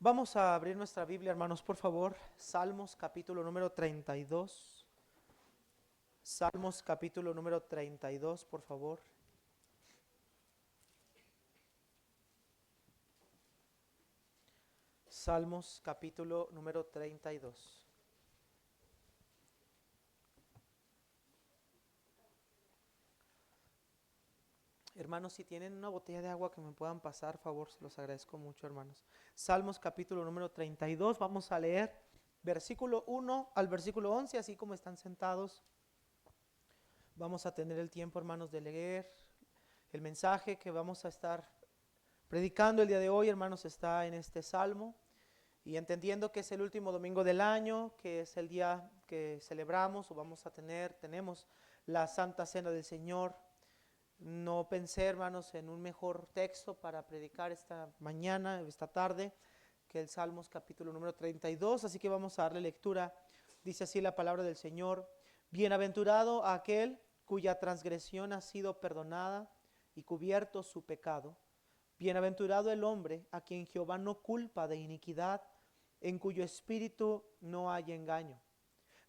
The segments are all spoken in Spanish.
Vamos a abrir nuestra Biblia, hermanos, por favor. Salmos capítulo número 32. Salmos capítulo número 32, por favor. Salmos capítulo número 32. Hermanos, si tienen una botella de agua que me puedan pasar, favor, se los agradezco mucho, hermanos. Salmos capítulo número 32, vamos a leer versículo 1 al versículo 11, así como están sentados. Vamos a tener el tiempo, hermanos, de leer el mensaje que vamos a estar predicando el día de hoy, hermanos, está en este salmo. Y entendiendo que es el último domingo del año, que es el día que celebramos o tenemos la Santa Cena del Señor, no pensé, hermanos, en un mejor texto para predicar esta mañana, esta tarde, que el Salmos capítulo número 32, así que vamos a darle lectura. Dice así la palabra del Señor: Bienaventurado aquel cuya transgresión ha sido perdonada y cubierto su pecado. Bienaventurado el hombre a quien Jehová no culpa de iniquidad, en cuyo espíritu no hay engaño.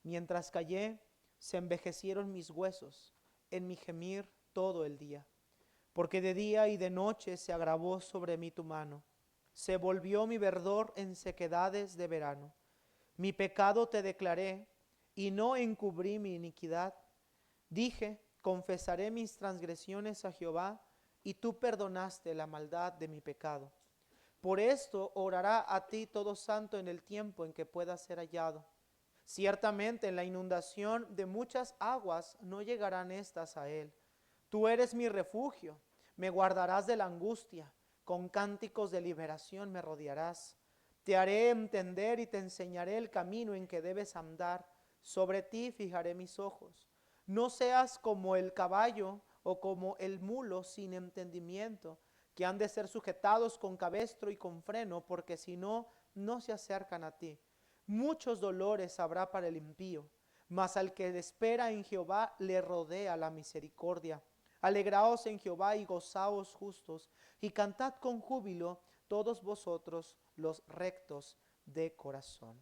Mientras callé, se envejecieron mis huesos en mi gemir todo el día, porque de día y de noche se agravó sobre mí tu mano. Se volvió mi verdor en sequedades de verano. Mi pecado te declaré y no encubrí mi iniquidad. Dije, confesaré mis transgresiones a Jehová, y tú perdonaste la maldad de mi pecado. Por esto orará a ti todo santo en el tiempo en que pueda ser hallado. Ciertamente en la inundación de muchas aguas no llegarán estas a él. Tú eres mi refugio, me guardarás de la angustia, con cánticos de liberación me rodearás. Te haré entender y te enseñaré el camino en que debes andar. Sobre ti fijaré mis ojos. No seas como el caballo o como el mulo sin entendimiento, que han de ser sujetados con cabestro y con freno, porque si no, no se acercan a ti. Muchos dolores habrá para el impío, mas al que espera en Jehová le rodea la misericordia. Alegraos en Jehová y gozaos justos, y cantad con júbilo todos vosotros los rectos de corazón.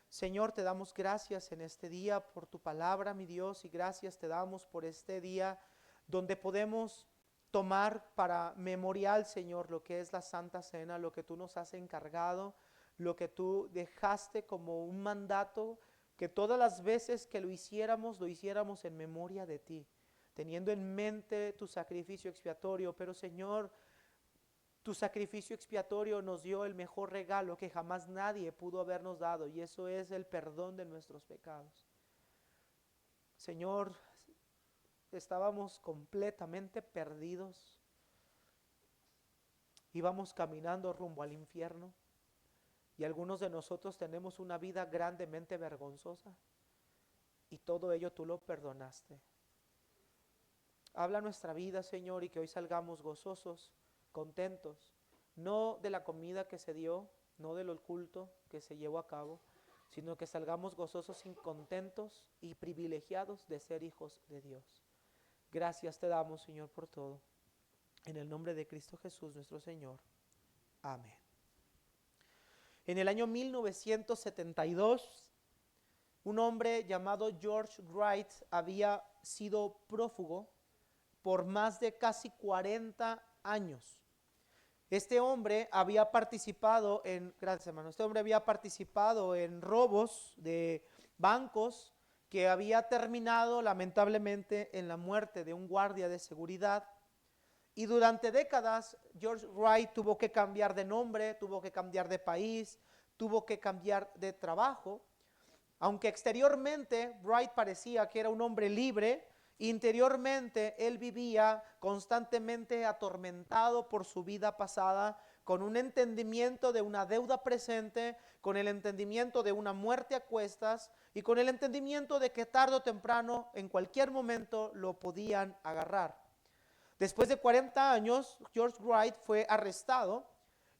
Señor, te damos gracias en este día por tu palabra, mi Dios, y gracias te damos por este día donde podemos tomar para memorial, Señor, lo que es la Santa Cena, lo que tú nos has encargado, lo que tú dejaste como un mandato, que todas las veces que lo hiciéramos en memoria de ti, teniendo en mente tu sacrificio expiatorio. Pero, Señor, tu sacrificio expiatorio nos dio el mejor regalo que jamás nadie pudo habernos dado, y eso es el perdón de nuestros pecados. Señor, estábamos completamente perdidos, íbamos caminando rumbo al infierno, y algunos de nosotros tenemos una vida grandemente vergonzosa, y todo ello tú lo perdonaste. Habla nuestra vida, Señor, y que hoy salgamos gozosos, contentos, no de la comida que se dio, no del culto que se llevó a cabo, sino que salgamos gozosos y contentos y privilegiados de ser hijos de Dios. Gracias te damos, Señor, por todo. En el nombre de Cristo Jesús, nuestro Señor. Amén. En el año 1972, un hombre llamado George Wright había sido prófugo por más de casi 40 años. Este hombre había participado en, gracias hermano, este hombre había participado en robos de bancos que había terminado lamentablemente en la muerte de un guardia de seguridad. Y durante décadas George Wright tuvo que cambiar de nombre, tuvo que cambiar de país, tuvo que cambiar de trabajo. Aunque exteriormente Wright parecía que era un hombre libre, interiormente él vivía constantemente atormentado por su vida pasada, con un entendimiento de una deuda presente, con el entendimiento de una muerte a cuestas y con el entendimiento de que tarde o temprano, en cualquier momento, lo podían agarrar. Después de 40 años, George Wright fue arrestado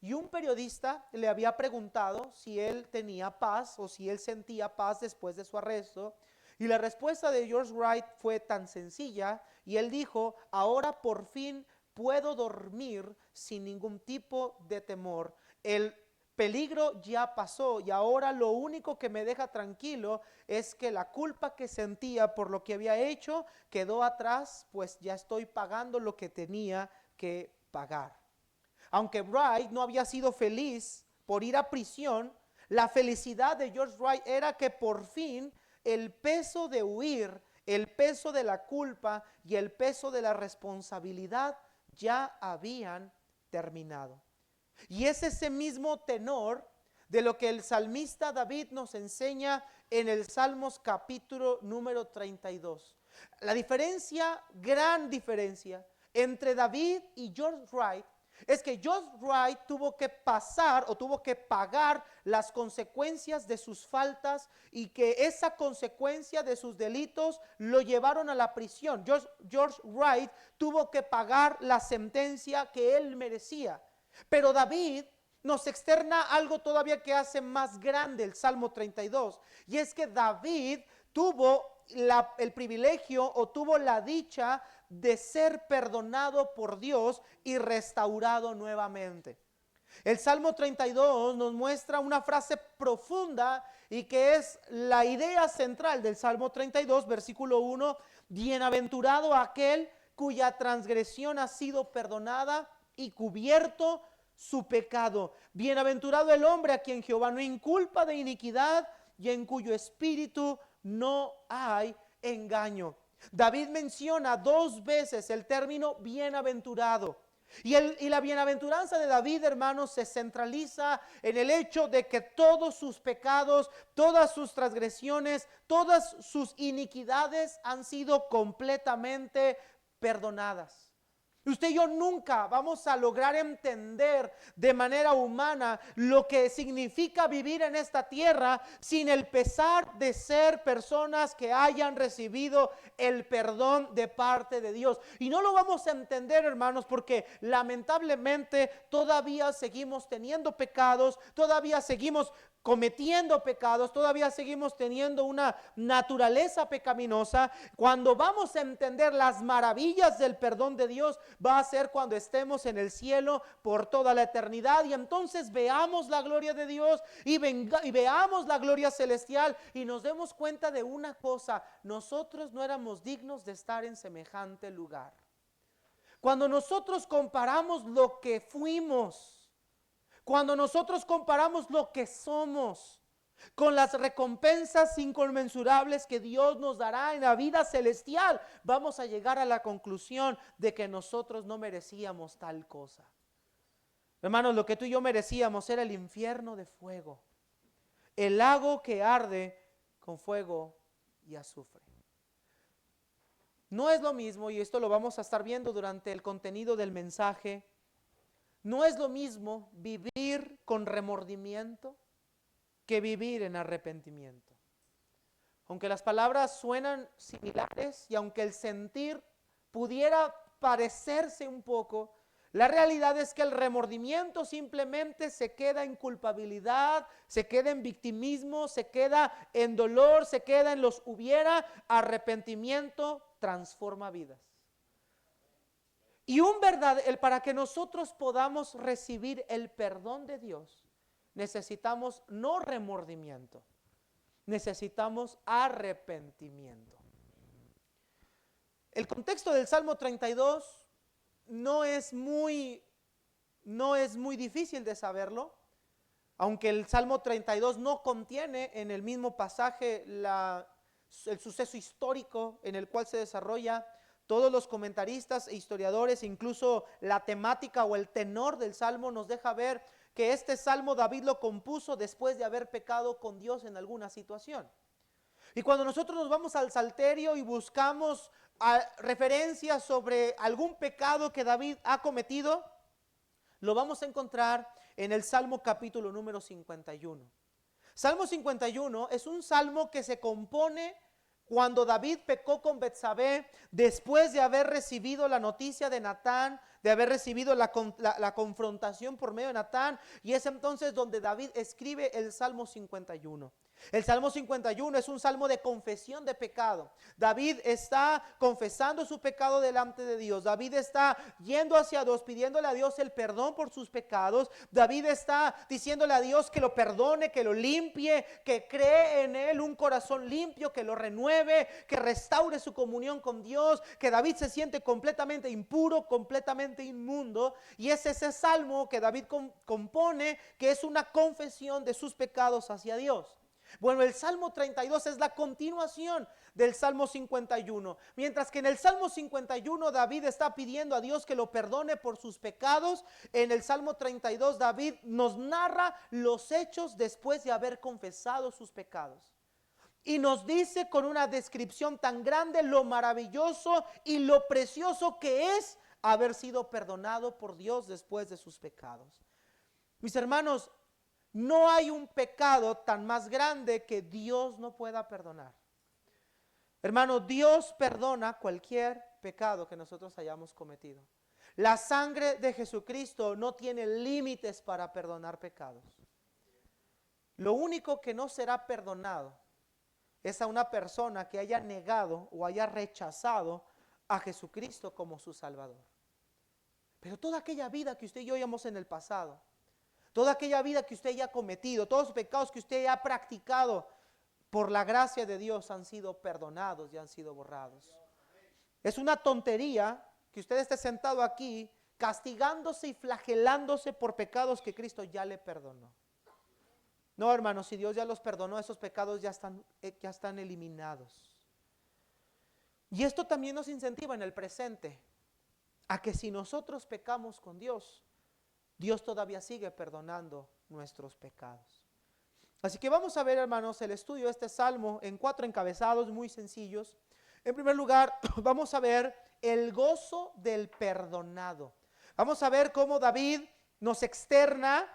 y un periodista le había preguntado si él tenía paz o si él sentía paz después de su arresto. Y la respuesta de George Wright fue tan sencilla, y él dijo: ahora por fin puedo dormir sin ningún tipo de temor. El peligro ya pasó y ahora lo único que me deja tranquilo es que la culpa que sentía por lo que había hecho quedó atrás, pues ya estoy pagando lo que tenía que pagar. Aunque Wright no había sido feliz por ir a prisión, la felicidad de George Wright era que por fin el peso de huir, el peso de la culpa y el peso de la responsabilidad ya habían terminado. Y es ese mismo tenor de lo que el salmista David nos enseña en el Salmos capítulo número 32. La diferencia, gran diferencia entre David y George Wright es que George Wright tuvo que pasar o tuvo que pagar las consecuencias de sus faltas y que esa consecuencia de sus delitos lo llevaron a la prisión. George Wright tuvo que pagar la sentencia que él merecía. Pero David nos externa algo todavía que hace más grande el Salmo 32, y es que David tuvo el privilegio o tuvo la dicha de ser perdonado por Dios y restaurado nuevamente. El Salmo 32 nos muestra una frase profunda y que es la idea central del Salmo 32, versículo 1: bienaventurado aquel cuya transgresión ha sido perdonada y cubierto su pecado. Bienaventurado el hombre a quien Jehová no inculpa de iniquidad y en cuyo espíritu no hay engaño. David menciona 2 veces el término bienaventurado. Y la bienaventuranza de David, hermanos, se centraliza en el hecho de que todos sus pecados, todas sus transgresiones, todas sus iniquidades han sido completamente perdonadas. Usted y yo nunca vamos a lograr entender de manera humana lo que significa vivir en esta tierra sin el pesar de ser personas que hayan recibido el perdón de parte de Dios. Y no lo vamos a entender, hermanos, porque lamentablemente todavía seguimos teniendo pecados, todavía seguimos cometiendo pecados, todavía seguimos teniendo una naturaleza pecaminosa. Cuando vamos a entender las maravillas del perdón de Dios, va a ser cuando estemos en el cielo por toda la eternidad, y entonces veamos la gloria de Dios y veamos la gloria celestial y nos demos cuenta de una cosa: nosotros no éramos dignos de estar en semejante lugar. Cuando nosotros comparamos lo que fuimos, cuando nosotros comparamos lo que somos con las recompensas inconmensurables que Dios nos dará en la vida celestial, vamos a llegar a la conclusión de que nosotros no merecíamos tal cosa. Hermanos, lo que tú y yo merecíamos era el infierno de fuego, el lago que arde con fuego y azufre. No es lo mismo, y esto lo vamos a estar viendo durante el contenido del mensaje, no es lo mismo vivir con remordimiento que vivir en arrepentimiento. Aunque las palabras suenan similares y aunque el sentir pudiera parecerse un poco, la realidad es que el remordimiento simplemente se queda en culpabilidad, se queda en victimismo, se queda en dolor, se queda en los hubiera. Arrepentimiento transforma vidas. Y para que nosotros podamos recibir el perdón de Dios, necesitamos no remordimiento, necesitamos arrepentimiento. El contexto del Salmo 32 no es muy difícil de saberlo, aunque el Salmo 32 no contiene en el mismo pasaje el suceso histórico en el cual se desarrolla. Todos los comentaristas e historiadores, incluso la temática o el tenor del Salmo, nos deja ver que este Salmo David lo compuso después de haber pecado con Dios en alguna situación. Y cuando nosotros nos vamos al Salterio y buscamos referencias sobre algún pecado que David ha cometido, lo vamos a encontrar en el Salmo capítulo número 51. Salmo 51 es un salmo que se compone cuando David pecó con Betsabé, después de haber recibido la noticia de Natán de haber recibido la confrontación por medio de Natán, y es entonces donde David escribe el Salmo 51. El Salmo 51 es un salmo de confesión de pecado. David está confesando su pecado delante de Dios. David está yendo hacia Dios, pidiéndole a Dios el perdón por sus pecados. David está diciéndole a Dios que lo perdone, que lo limpie, que cree en él un corazón limpio, que lo renueve, que restaure su comunión con Dios, que David se siente completamente impuro, completamente inmundo. Y es ese salmo que David compone, que es una confesión de sus pecados hacia Dios. Bueno, el Salmo 32 es la continuación del Salmo 51. Mientras que en el Salmo 51 David está pidiendo a Dios que lo perdone por sus pecados, en el Salmo 32 David nos narra los hechos después de haber confesado sus pecados. Y nos dice con una descripción tan grande lo maravilloso y lo precioso que es haber sido perdonado por Dios después de sus pecados. Mis hermanos, no hay un pecado tan más grande que Dios no pueda perdonar. Hermano, Dios perdona cualquier pecado que nosotros hayamos cometido. La sangre de Jesucristo no tiene límites para perdonar pecados. Lo único que no será perdonado es a una persona que haya negado o haya rechazado a Jesucristo como su Salvador. Pero toda aquella vida que usted y yo llevamos en el pasado, toda aquella vida que usted haya cometido, todos los pecados que usted haya practicado, por la gracia de Dios han sido perdonados y han sido borrados. Es una tontería que usted esté sentado aquí castigándose y flagelándose por pecados que Cristo ya le perdonó. No, hermanos, si Dios ya los perdonó, esos pecados ya están eliminados. Y esto también nos incentiva en el presente a que si nosotros pecamos con Dios, Dios todavía sigue perdonando nuestros pecados. Así que vamos a ver, hermanos, el estudio de este salmo en 4 encabezados muy sencillos. En primer lugar, vamos a ver el gozo del perdonado. Vamos a ver cómo David nos externa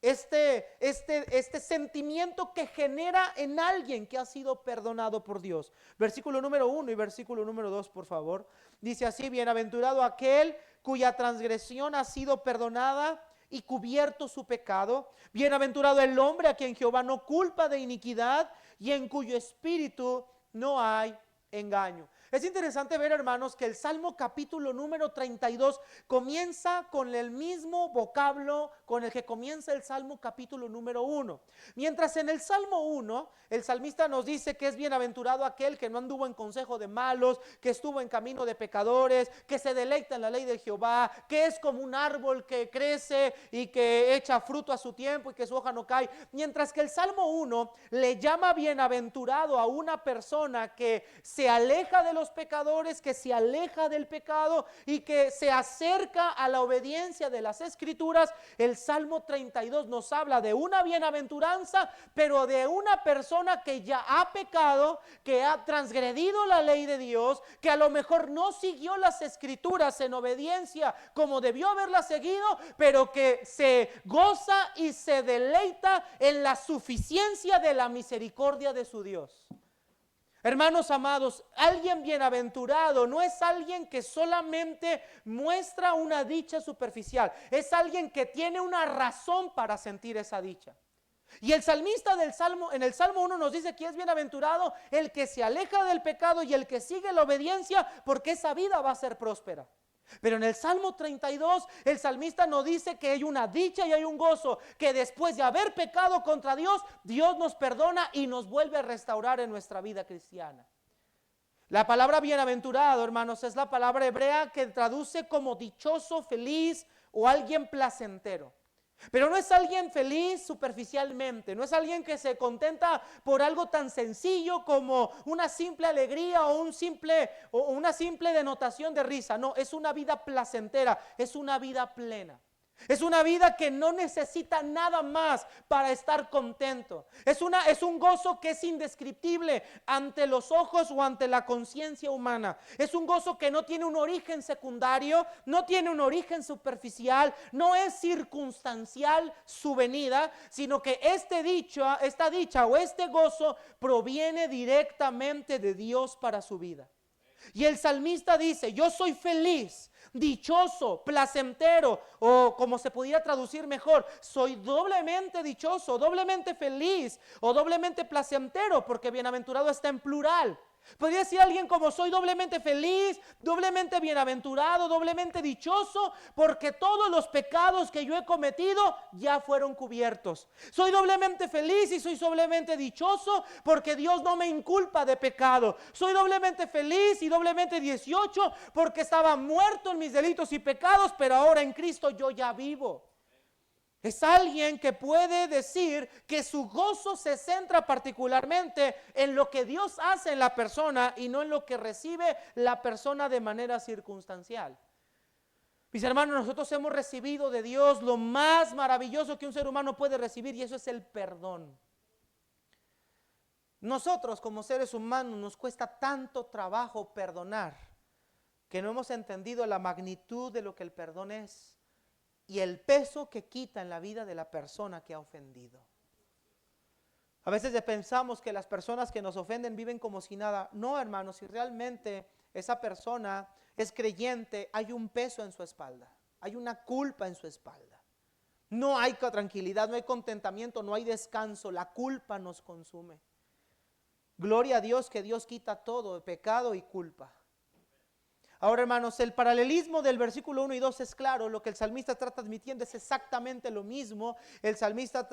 este sentimiento que genera en alguien que ha sido perdonado por Dios. Versículo número 1 y versículo número 2, por favor. Dice así: bienaventurado aquel cuya transgresión ha sido perdonada y cubierto su pecado. Bienaventurado el hombre a quien Jehová no culpa de iniquidad y en cuyo espíritu no hay engaño. Es interesante ver, hermanos, que el Salmo capítulo número 32 comienza con el mismo vocablo con el que comienza el Salmo capítulo número 1. Mientras en el Salmo 1, el salmista nos dice que es bienaventurado aquel que no anduvo en consejo de malos, que estuvo en camino de pecadores, que se deleita en la ley de Jehová, que es como un árbol que crece y que echa fruto a su tiempo y que su hoja no cae. Mientras que el Salmo 1 le llama bienaventurado a una persona que se aleja de los pecadores, que se aleja del pecado y que se acerca a la obediencia de las Escrituras. El Salmo 32 nos habla de una bienaventuranza, pero de una persona que ya ha pecado, que ha transgredido la ley de Dios, que a lo mejor no siguió las Escrituras en obediencia como debió haberlas seguido, pero que se goza y se deleita en la suficiencia de la misericordia de su Dios. Hermanos amados, alguien bienaventurado no es alguien que solamente muestra una dicha superficial, es alguien que tiene una razón para sentir esa dicha. Y el salmista del Salmo, en el Salmo 1 nos dice que es bienaventurado el que se aleja del pecado y el que sigue la obediencia, porque esa vida va a ser próspera. Pero en el Salmo 32 el salmista nos dice que hay una dicha y hay un gozo, que después de haber pecado contra Dios, Dios nos perdona y nos vuelve a restaurar en nuestra vida cristiana. La palabra bienaventurado, hermanos, es la palabra hebrea que traduce como dichoso, feliz o alguien placentero. Pero no es alguien feliz superficialmente, no es alguien que se contenta por algo tan sencillo como una simple alegría o una simple denotación de risa. No, es una vida placentera, es una vida plena. Es una vida que no necesita nada más para estar contento. Es un gozo que es indescriptible ante los ojos o ante la conciencia humana. Es un gozo que no tiene un origen secundario, no tiene un origen superficial, no es circunstancial su venida, sino que esta dicha o este gozo proviene directamente de Dios para su vida. Y el salmista dice, yo soy feliz, dichoso, placentero, o como se pudiera traducir mejor, soy doblemente dichoso, doblemente feliz o doblemente placentero, porque bienaventurado está en plural. Podría decir alguien como soy doblemente feliz, doblemente bienaventurado, doblemente dichoso, porque todos los pecados que yo he cometido ya fueron cubiertos. Soy doblemente feliz y soy doblemente dichoso porque Dios no me inculpa de pecado. Soy doblemente feliz y doblemente 18 porque estaba muerto en mis delitos y pecados, pero ahora en Cristo yo ya vivo. Es alguien que puede decir que su gozo se centra particularmente en lo que Dios hace en la persona y no en lo que recibe la persona de manera circunstancial. Mis hermanos, nosotros hemos recibido de Dios lo más maravilloso que un ser humano puede recibir, y eso es el perdón. Nosotros como seres humanos nos cuesta tanto trabajo perdonar que no hemos entendido la magnitud de lo que el perdón es y el peso que quita en la vida de la persona que ha ofendido. A veces pensamos que las personas que nos ofenden viven como si nada. No, hermanos, si realmente esa persona es creyente, hay un peso en su espalda, hay una culpa en su espalda. No hay tranquilidad, no hay contentamiento, no hay descanso, la culpa nos consume. Gloria a Dios que Dios quita todo, pecado y culpa. Ahora, hermanos, el paralelismo del versículo 1 y 2 es claro. Lo que el salmista está transmitiendo es exactamente lo mismo. El salmista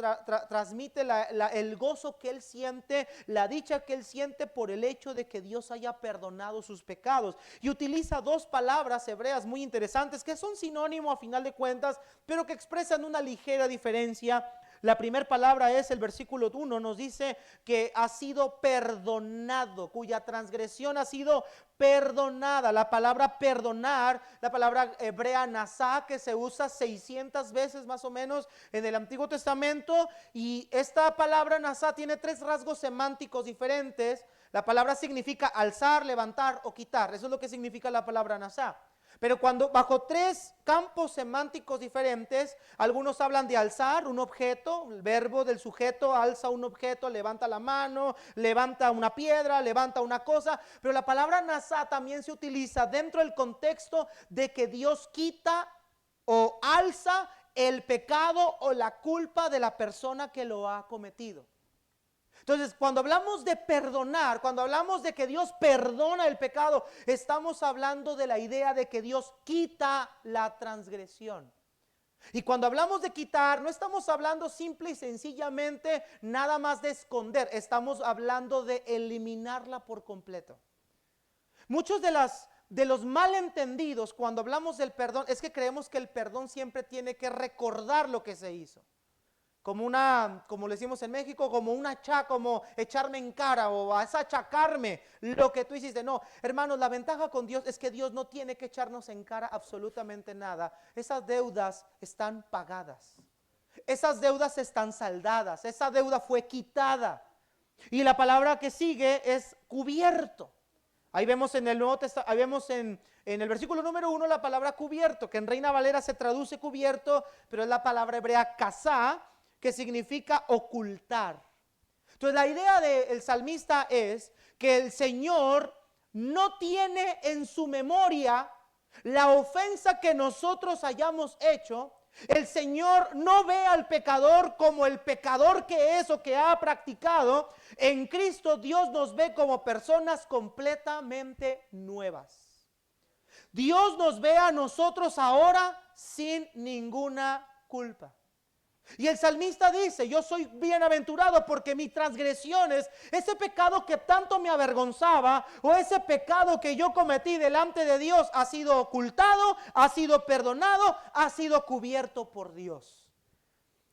transmite el gozo que él siente, la dicha que él siente por el hecho de que Dios haya perdonado sus pecados. Y utiliza dos palabras hebreas muy interesantes que son sinónimo a final de cuentas, pero que expresan una ligera diferencia. La primera palabra es el versículo 1, nos dice que ha sido perdonado, cuya transgresión ha sido perdonada. La palabra perdonar, la palabra hebrea nasá, que se usa 600 veces más o menos en el Antiguo Testamento, y esta palabra nasá tiene tres rasgos semánticos diferentes. La palabra significa alzar, levantar o quitar. Eso es lo que significa la palabra nasá. Pero cuando bajo tres campos semánticos diferentes, algunos hablan de alzar un objeto, el verbo del sujeto alza un objeto, levanta la mano, levanta una piedra, levanta una cosa, pero la palabra nasá también se utiliza dentro del contexto de que Dios quita o alza el pecado o la culpa de la persona que lo ha cometido. Entonces, cuando hablamos de perdonar, cuando hablamos de que Dios perdona el pecado, estamos hablando de la idea de que Dios quita la transgresión. Y cuando hablamos de quitar, no estamos hablando simple y sencillamente nada más de esconder, estamos hablando de eliminarla por completo. Muchos de los malentendidos cuando hablamos del perdón es que creemos que el perdón siempre tiene que recordar lo que se hizo. Como le decimos en México, como echarme en cara o achacarme lo que tú hiciste. No, hermanos, la ventaja con Dios es que Dios no tiene que echarnos en cara absolutamente nada. Esas deudas están pagadas. Esas deudas están saldadas. Esa deuda fue quitada. Y la palabra que sigue es cubierto. Ahí vemos en el Nuevo Testamento, ahí vemos en el versículo número 1 la palabra cubierto, que en Reina Valera se traduce cubierto, pero es la palabra hebrea kasá, que significa ocultar. Entonces la idea del salmista es que el Señor no tiene en su memoria la ofensa que nosotros hayamos hecho. El Señor no ve al pecador como el pecador que es o que ha practicado. En Cristo Dios nos ve como personas completamente nuevas. Dios nos ve a nosotros ahora sin ninguna culpa. Y el salmista dice, yo soy bienaventurado porque mis transgresiones, ese pecado que tanto me avergonzaba o ese pecado que yo cometí delante de Dios ha sido ocultado, ha sido perdonado, ha sido cubierto por Dios.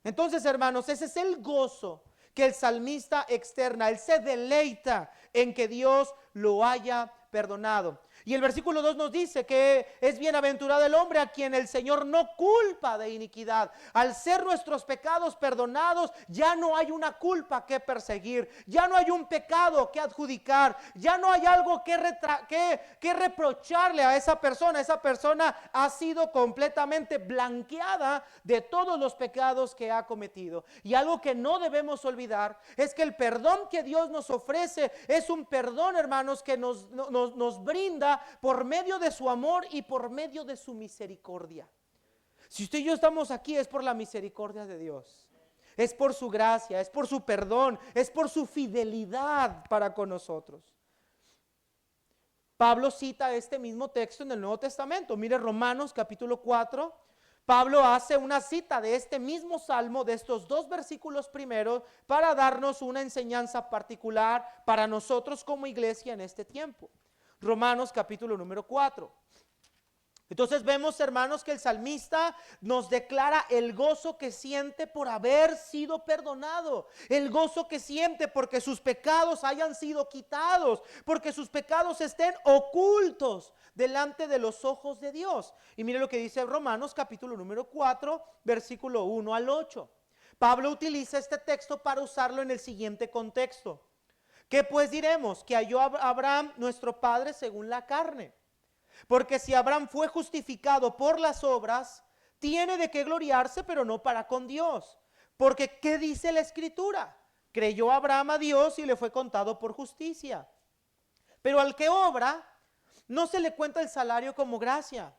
Entonces, hermanos, ese es el gozo que el salmista externa. Él se deleita en que Dios lo haya perdonado. Y el versículo 2 nos dice que es bienaventurado el hombre a quien el Señor no culpa de iniquidad. Al ser nuestros pecados perdonados, ya no hay una culpa que perseguir, ya no hay un pecado que adjudicar, ya no hay algo que reprocharle a esa persona. Esa persona ha sido completamente blanqueada de todos los pecados que ha cometido. Y algo que no debemos olvidar es que el perdón que Dios nos ofrece es un perdón, hermanos, que nos brinda por medio de su amor y por medio de su misericordia. Si usted y yo estamos aquí es por la misericordia de Dios, es por su gracia, es por su perdón, es por su fidelidad para con nosotros. Pablo cita este mismo texto en el Nuevo Testamento. Mire Romanos capítulo 4. Pablo hace una cita de este mismo salmo, de estos dos versículos primeros, para darnos una enseñanza particular para nosotros como iglesia en este tiempo. Romanos capítulo número 4. Entonces vemos, hermanos, que el salmista nos declara el gozo que siente por haber sido perdonado, el gozo que siente porque sus pecados hayan sido quitados, porque sus pecados estén ocultos delante de los ojos de Dios. Y mire lo que dice Romanos capítulo número 4, versículo 1 al 8. Pablo utiliza este texto para usarlo en el siguiente contexto. ¿Qué pues diremos? Que halló a Abraham nuestro padre según la carne. Porque si Abraham fue justificado por las obras, tiene de qué gloriarse, pero no para con Dios. Porque ¿qué dice la Escritura? Creyó Abraham a Dios y le fue contado por justicia. Pero al que obra, no se le cuenta el salario como gracia,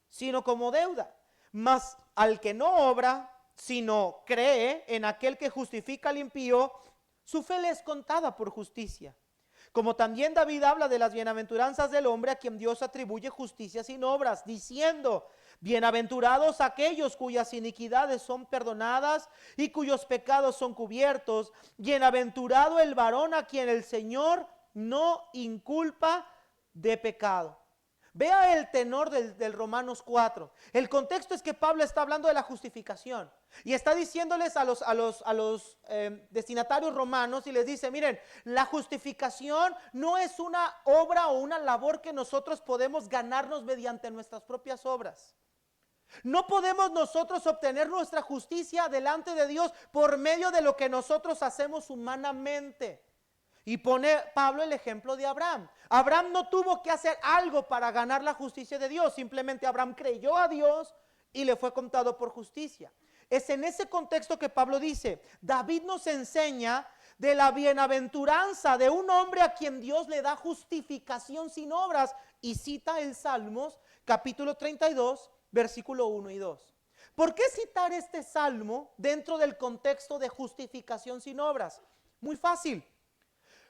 sino como deuda. Mas al que no obra, sino cree en aquel que justifica al impío, su fe le es contada por justicia. Como también David habla de las bienaventuranzas del hombre a quien Dios atribuye justicia sin obras, diciendo: bienaventurados aquellos cuyas iniquidades son perdonadas y cuyos pecados son cubiertos. Bienaventurado el varón a quien el Señor no inculpa de pecado. Vea el tenor del Romanos 4. El contexto es que Pablo está hablando de la justificación y está diciéndoles a los destinatarios romanos y les dice: miren, la justificación no es una obra o una labor que nosotros podemos ganarnos mediante nuestras propias obras. No podemos nosotros obtener nuestra justicia delante de Dios por medio de lo que nosotros hacemos humanamente. Y pone Pablo el ejemplo de Abraham. Abraham no tuvo que hacer algo para ganar la justicia de Dios. Simplemente Abraham creyó a Dios y le fue contado por justicia. Es en ese contexto que Pablo dice: David nos enseña de la bienaventuranza de un hombre a quien Dios le da justificación sin obras. Y cita el Salmos capítulo 32, versículo 1 y 2. ¿Por qué citar este salmo dentro del contexto de justificación sin obras? Muy fácil.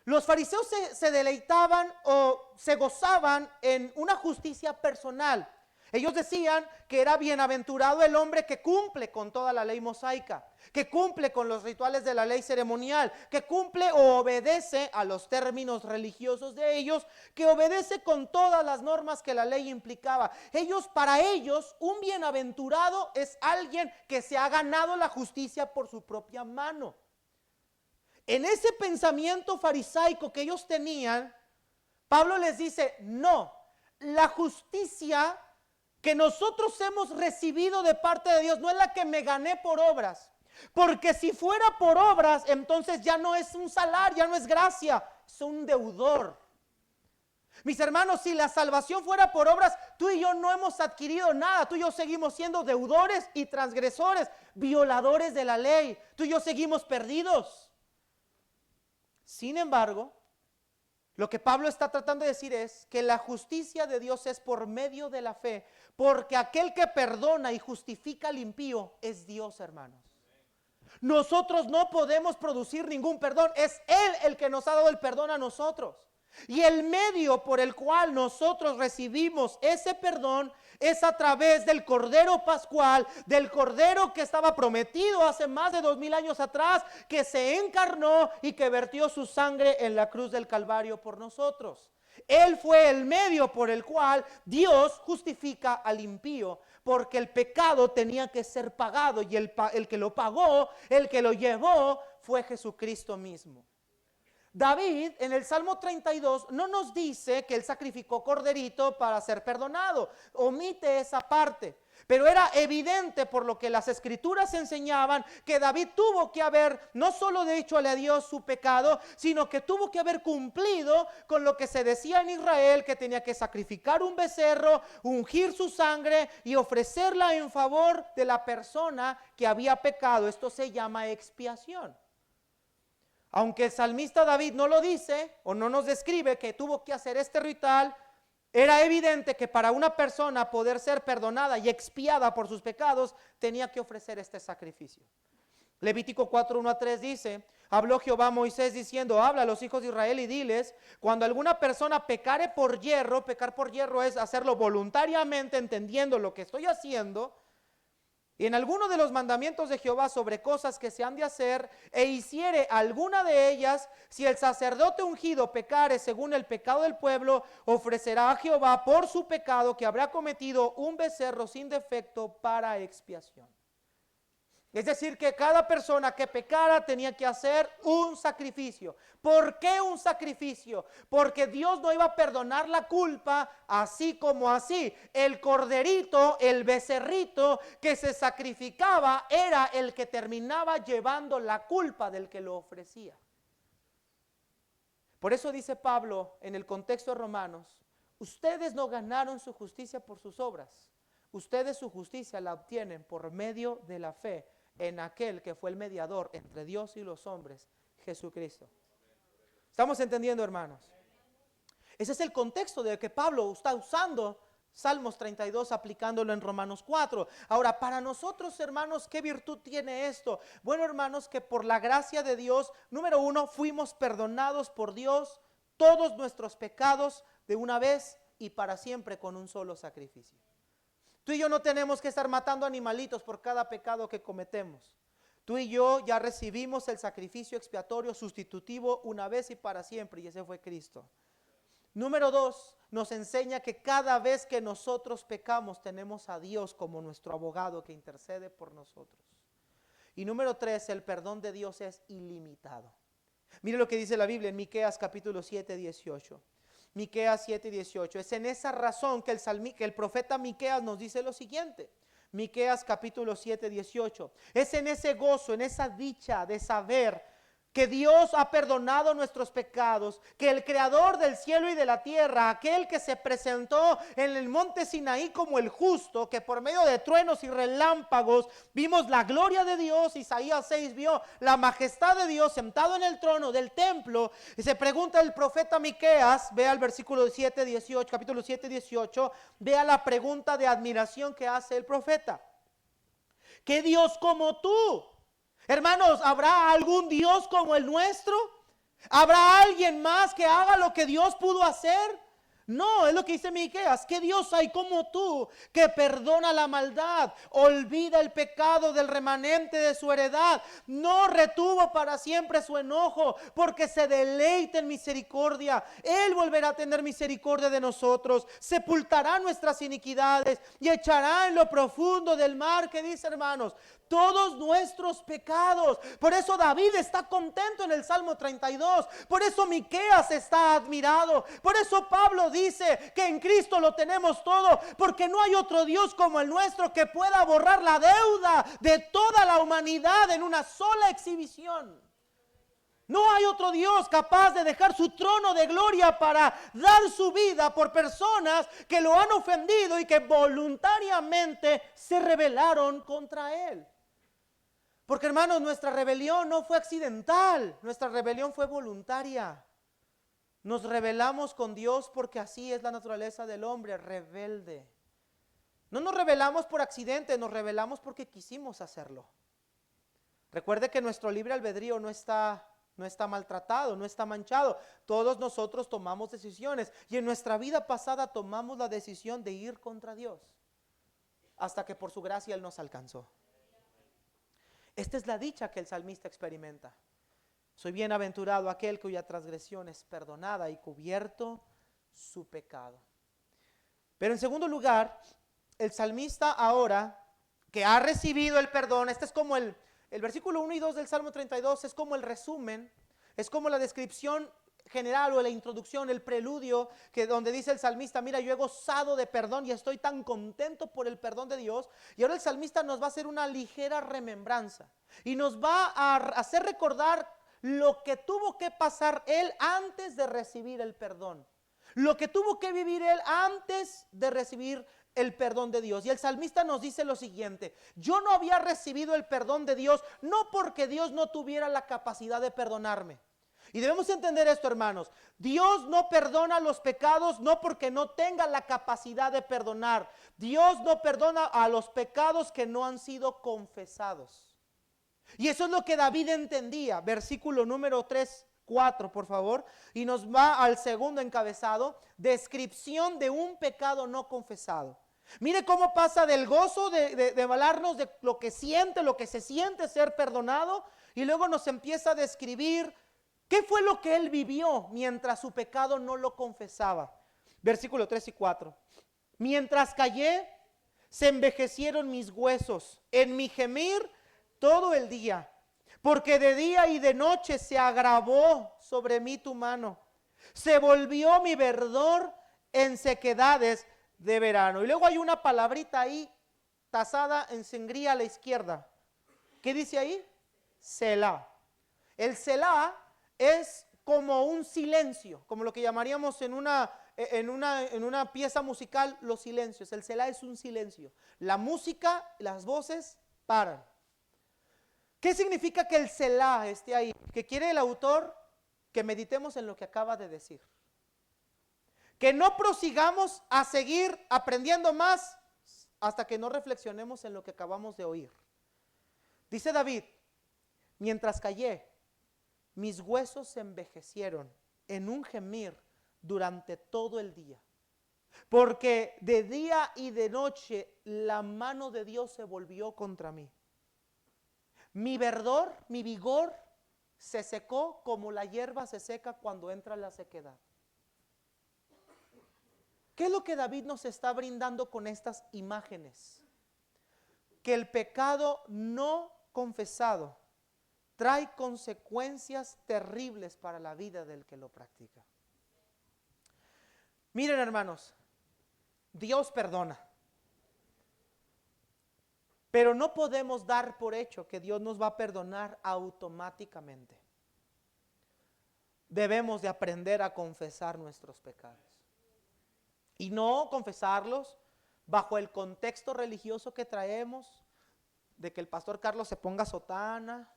Los fariseos se deleitaban o se gozaban en una justicia personal. Ellos decían que era bienaventurado el hombre que cumple con toda la ley mosaica, que cumple con los rituales de la ley ceremonial, que cumple o obedece a los términos religiosos de ellos, que obedece con todas las normas que la ley implicaba. Para ellos, un bienaventurado es alguien que se ha ganado la justicia por su propia mano. En ese pensamiento farisaico que ellos tenían, Pablo les dice: no, la justicia que nosotros hemos recibido de parte de Dios no es la que me gané por obras, porque si fuera por obras, entonces ya no es un salario, ya no es gracia, es un deudor. Mis hermanos, si la salvación fuera por obras, tú y yo no hemos adquirido nada. Tú y yo seguimos siendo deudores y transgresores, violadores de la ley. Tú y yo seguimos perdidos. Sin embargo, lo que Pablo está tratando de decir es que la justicia de Dios es por medio de la fe, porque aquel que perdona y justifica al impío es Dios, hermanos. Nosotros no podemos producir ningún perdón, es Él el que nos ha dado el perdón a nosotros. Y el medio por el cual nosotros recibimos ese perdón es a través del Cordero Pascual, del Cordero que estaba prometido hace más de 2000 años atrás, que se encarnó y que vertió su sangre en la cruz del Calvario por nosotros. Él fue el medio por el cual Dios justifica al impío, porque el pecado tenía que ser pagado y el que lo pagó, el que lo llevó, fue Jesucristo mismo. David en el Salmo 32 no nos dice que él sacrificó corderito para ser perdonado, omite esa parte. Pero era evidente por lo que las escrituras enseñaban que David tuvo que haber no solo dichole a Dios su pecado, sino que tuvo que haber cumplido con lo que se decía en Israel, que tenía que sacrificar un becerro, ungir su sangre y ofrecerla en favor de la persona que había pecado. Esto se llama expiación. Aunque el salmista David no lo dice o no nos describe que tuvo que hacer este ritual, era evidente que para una persona poder ser perdonada y expiada por sus pecados, tenía que ofrecer este sacrificio. Levítico 4:1-3 dice: habló Jehová a Moisés diciendo, habla a los hijos de Israel y diles, cuando alguna persona pecare por hierro, pecar por hierro es hacerlo voluntariamente, entendiendo lo que estoy haciendo, y en alguno de los mandamientos de Jehová sobre cosas que se han de hacer, e hiciere alguna de ellas, si el sacerdote ungido pecare según el pecado del pueblo, ofrecerá a Jehová por su pecado que habrá cometido un becerro sin defecto para expiación. Es decir, que cada persona que pecara tenía que hacer un sacrificio. ¿Por qué un sacrificio? Porque Dios no iba a perdonar la culpa así como así. El corderito, el becerrito que se sacrificaba era el que terminaba llevando la culpa del que lo ofrecía. Por eso dice Pablo en el contexto de Romanos, ustedes no ganaron su justicia por sus obras. Ustedes su justicia la obtienen por medio de la fe en aquel que fue el mediador entre Dios y los hombres, Jesucristo. ¿Estamos entendiendo, hermanos? Ese es el contexto de que Pablo está usando Salmos 32 aplicándolo en Romanos 4. Ahora, para nosotros, hermanos, ¿qué virtud tiene esto? Bueno, hermanos, que por la gracia de Dios, número uno, fuimos perdonados por Dios todos nuestros pecados de una vez y para siempre con un solo sacrificio. Tú y yo no tenemos que estar matando animalitos por cada pecado que cometemos. Tú y yo ya recibimos el sacrificio expiatorio sustitutivo una vez y para siempre, y ese fue Cristo. Número dos, nos enseña que cada vez que nosotros pecamos tenemos a Dios como nuestro abogado que intercede por nosotros. Y número tres, el perdón de Dios es ilimitado. Mire lo que dice la Biblia en Miqueas capítulo 7:18. Miqueas 7:18. Es en esa razón que el profeta Miqueas nos dice lo siguiente. Miqueas capítulo 7:18. Es en ese gozo, en esa dicha de saber que Dios ha perdonado nuestros pecados, que el creador del cielo y de la tierra, aquel que se presentó en el monte Sinaí como el justo, que por medio de truenos y relámpagos vimos la gloria de Dios. Isaías 6 vio la majestad de Dios sentado en el trono del templo. Y se pregunta el profeta Miqueas, vea el versículo 7:18, capítulo 7:18, vea la pregunta de admiración que hace el profeta. ¿Qué Dios como tú? Hermanos, ¿habrá algún Dios como el nuestro? ¿Habrá alguien más que haga lo que Dios pudo hacer? No, es lo que dice Miqueas. ¿Qué Dios hay como tú que perdona la maldad, olvida el pecado del remanente de su heredad, no retuvo para siempre su enojo, porque se deleita en misericordia? Él volverá a tener misericordia de nosotros, sepultará nuestras iniquidades y echará en lo profundo del mar, que dice, hermanos, todos nuestros pecados. Por eso David está contento en el Salmo 32. Por eso Miqueas está admirado. Por eso Pablo dice que en Cristo lo tenemos todo, porque no hay otro Dios como el nuestro que pueda borrar la deuda de toda la humanidad en una sola exhibición. No hay otro Dios capaz de dejar su trono de gloria para dar su vida por personas que lo han ofendido y que voluntariamente se rebelaron contra Él. Porque, hermanos, nuestra rebelión no fue accidental, nuestra rebelión fue voluntaria. Nos rebelamos con Dios porque así es la naturaleza del hombre, rebelde. No nos rebelamos por accidente, nos rebelamos porque quisimos hacerlo. Recuerde que nuestro libre albedrío no está maltratado, no está manchado. Todos nosotros tomamos decisiones y en nuestra vida pasada tomamos la decisión de ir contra Dios hasta que por su gracia Él nos alcanzó. Esta es la dicha que el salmista experimenta. Soy bienaventurado aquel cuya transgresión es perdonada y cubierto su pecado. Pero en segundo lugar, el salmista ahora que ha recibido el perdón, este es como el versículo 1 y 2 del Salmo 32 es como el resumen. Es como la descripción general o la introducción, el preludio, que donde dice el salmista, mira, yo he gozado de perdón y estoy tan contento por el perdón de Dios. Y ahora el salmista nos va a hacer una ligera remembranza y nos va a hacer recordar lo que tuvo que pasar él antes de recibir el perdón, lo que tuvo que vivir él antes de recibir el perdón de Dios. Y el salmista nos dice lo siguiente: yo no había recibido el perdón de Dios, no porque Dios no tuviera la capacidad de perdonarme. Y debemos entender esto, hermanos. Dios no perdona los pecados no porque no tenga la capacidad de perdonar. Dios no perdona a los pecados que no han sido confesados. Y eso es lo que David entendía. Versículo número 3, 4, por favor. Y nos va al segundo encabezado: descripción de un pecado no confesado. Mire cómo pasa del gozo de hablarnos de lo que siente, lo que se siente ser perdonado, y luego nos empieza a describir qué fue lo que él vivió mientras su pecado no lo confesaba. Versículo 3 y 4. Mientras callé, se envejecieron mis huesos, en mi gemir todo el día, porque de día y de noche se agravó sobre mí tu mano. Se volvió mi verdor en sequedades de verano. Y luego hay una palabrita ahí, trazada en sangría a la izquierda. ¿Qué dice ahí? Selah. El Selah es como un silencio, como lo que llamaríamos en una pieza musical los silencios. El Selah es un silencio. La música, las voces paran. ¿Qué significa que el Selah esté ahí? Que quiere el autor que meditemos en lo que acaba de decir. Que no prosigamos a seguir aprendiendo más hasta que no reflexionemos en lo que acabamos de oír. Dice David: mientras callé, mis huesos se envejecieron en un gemir durante todo el día. Porque de día y de noche la mano de Dios se volvió contra mí. Mi verdor, mi vigor se secó como la hierba se seca cuando entra la sequedad. ¿Qué es lo que David nos está brindando con estas imágenes? Que el pecado no confesado trae consecuencias terribles para la vida del que lo practica. Miren, hermanos, Dios perdona, pero no podemos dar por hecho que Dios nos va a perdonar automáticamente. Debemos de aprender a confesar nuestros pecados. Y no confesarlos bajo el contexto religioso que traemos, de que el pastor Carlos se ponga sotana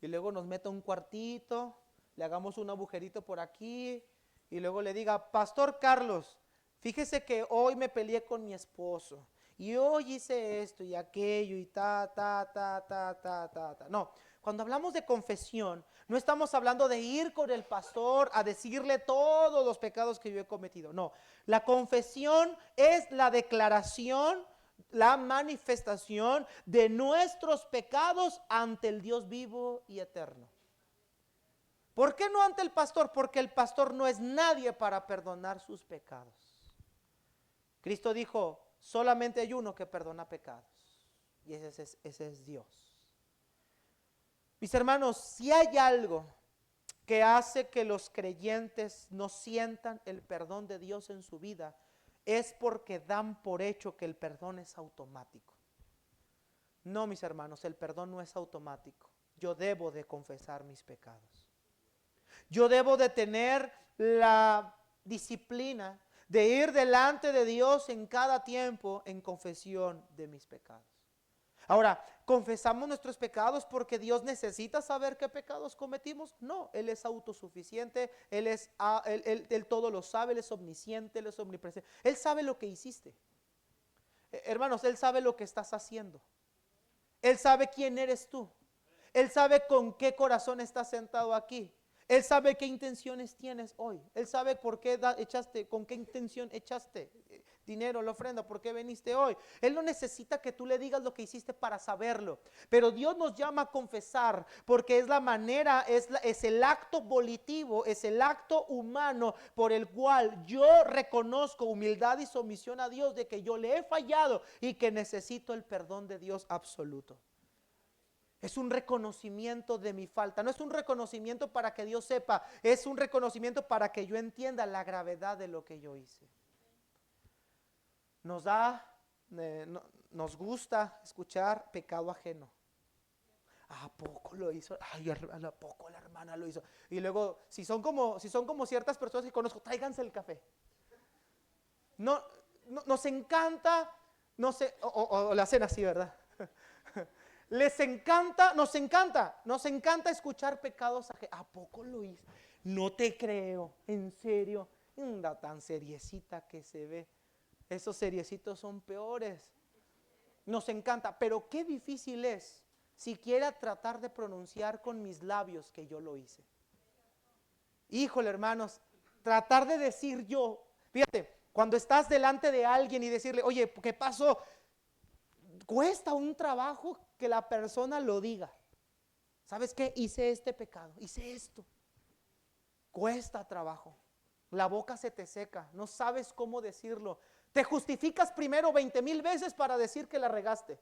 y luego nos meta un cuartito, le hagamos un agujerito por aquí y luego le diga: pastor Carlos, fíjese que hoy me peleé con mi esposo y hoy hice esto y aquello y ta. No, cuando hablamos de confesión, no estamos hablando de ir con el pastor a decirle todos los pecados que yo he cometido. No, la confesión es la declaración, la manifestación de nuestros pecados ante el Dios vivo y eterno. ¿Por qué no ante el pastor? Porque el pastor no es nadie para perdonar sus pecados. Cristo dijo: solamente hay uno que perdona pecados, y ese es Dios. Mis hermanos, si hay algo que hace que los creyentes no sientan el perdón de Dios en su vida, es porque dan por hecho que el perdón es automático. No, mis hermanos, el perdón no es automático. Yo debo de confesar mis pecados. Yo debo de tener la disciplina de ir delante de Dios en cada tiempo en confesión de mis pecados. Ahora, ¿confesamos nuestros pecados porque Dios necesita saber qué pecados cometimos? No, Él es autosuficiente, Él todo lo sabe, Él es omnisciente, Él es omnipresente. Él sabe lo que hiciste. Hermanos, Él sabe lo que estás haciendo. Él sabe quién eres tú. Él sabe con qué corazón estás sentado aquí. Él sabe qué intenciones tienes hoy. Él sabe por qué echaste, con qué intención echaste dinero, la ofrenda, por qué viniste hoy. Él no necesita que tú le digas lo que hiciste para saberlo. Pero Dios nos llama a confesar porque es la manera, es el acto volitivo, es el acto humano por el cual yo reconozco humildad y sumisión a Dios de que yo le he fallado y que necesito el perdón de Dios absoluto. Es un reconocimiento de mi falta. No es un reconocimiento para que Dios sepa. Es un reconocimiento para que yo entienda la gravedad de lo que yo hice. Nos gusta escuchar pecado ajeno. ¿A poco lo hizo? Ay, ¿a poco la hermana lo hizo? Y luego, si son como ciertas personas que conozco, tráiganse el café. Nos encanta, no sé, o la hacen así, ¿verdad? Nos encanta escuchar pecados ajenos. ¿A poco lo hizo? No te creo, en serio. Anda tan seriecita que se ve. Esos seriecitos son peores. Nos encanta, pero qué difícil es siquiera tratar de pronunciar con mis labios que yo lo hice. Híjole, hermanos, tratar de decir yo, fíjate, cuando estás delante de alguien y decirle, oye, ¿qué pasó? Cuesta un trabajo que la persona lo diga. ¿Sabes qué? Hice este pecado, hice esto. Cuesta trabajo. La boca se te seca, no sabes cómo decirlo. Te justificas primero 20,000 veces para decir que la regaste.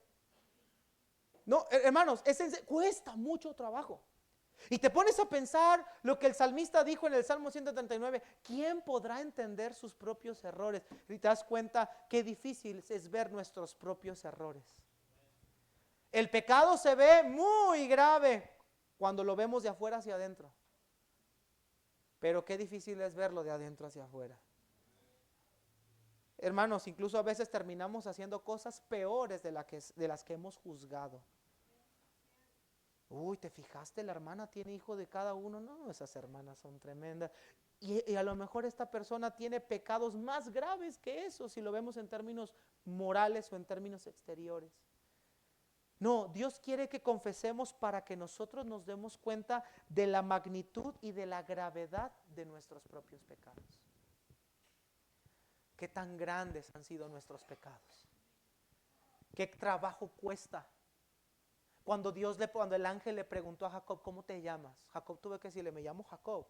No, hermanos, cuesta mucho trabajo. Y te pones a pensar lo que el salmista dijo en el Salmo 139, ¿quién podrá entender sus propios errores? Y te das cuenta qué difícil es ver nuestros propios errores. El pecado se ve muy grave cuando lo vemos de afuera hacia adentro. Pero qué difícil es verlo de adentro hacia afuera. Hermanos, incluso a veces terminamos haciendo cosas peores de las que hemos juzgado. Uy, ¿te fijaste? La hermana tiene hijo de cada uno. No, esas hermanas son tremendas. Y a lo mejor esta persona tiene pecados más graves que eso, si lo vemos en términos morales o en términos exteriores. No, Dios quiere que confesemos para que nosotros nos demos cuenta de la magnitud y de la gravedad de nuestros propios pecados. Qué tan grandes han sido nuestros pecados. Qué trabajo cuesta. Cuando el ángel le preguntó a Jacob, ¿cómo te llamas? Jacob tuvo que decirle, me llamo Jacob.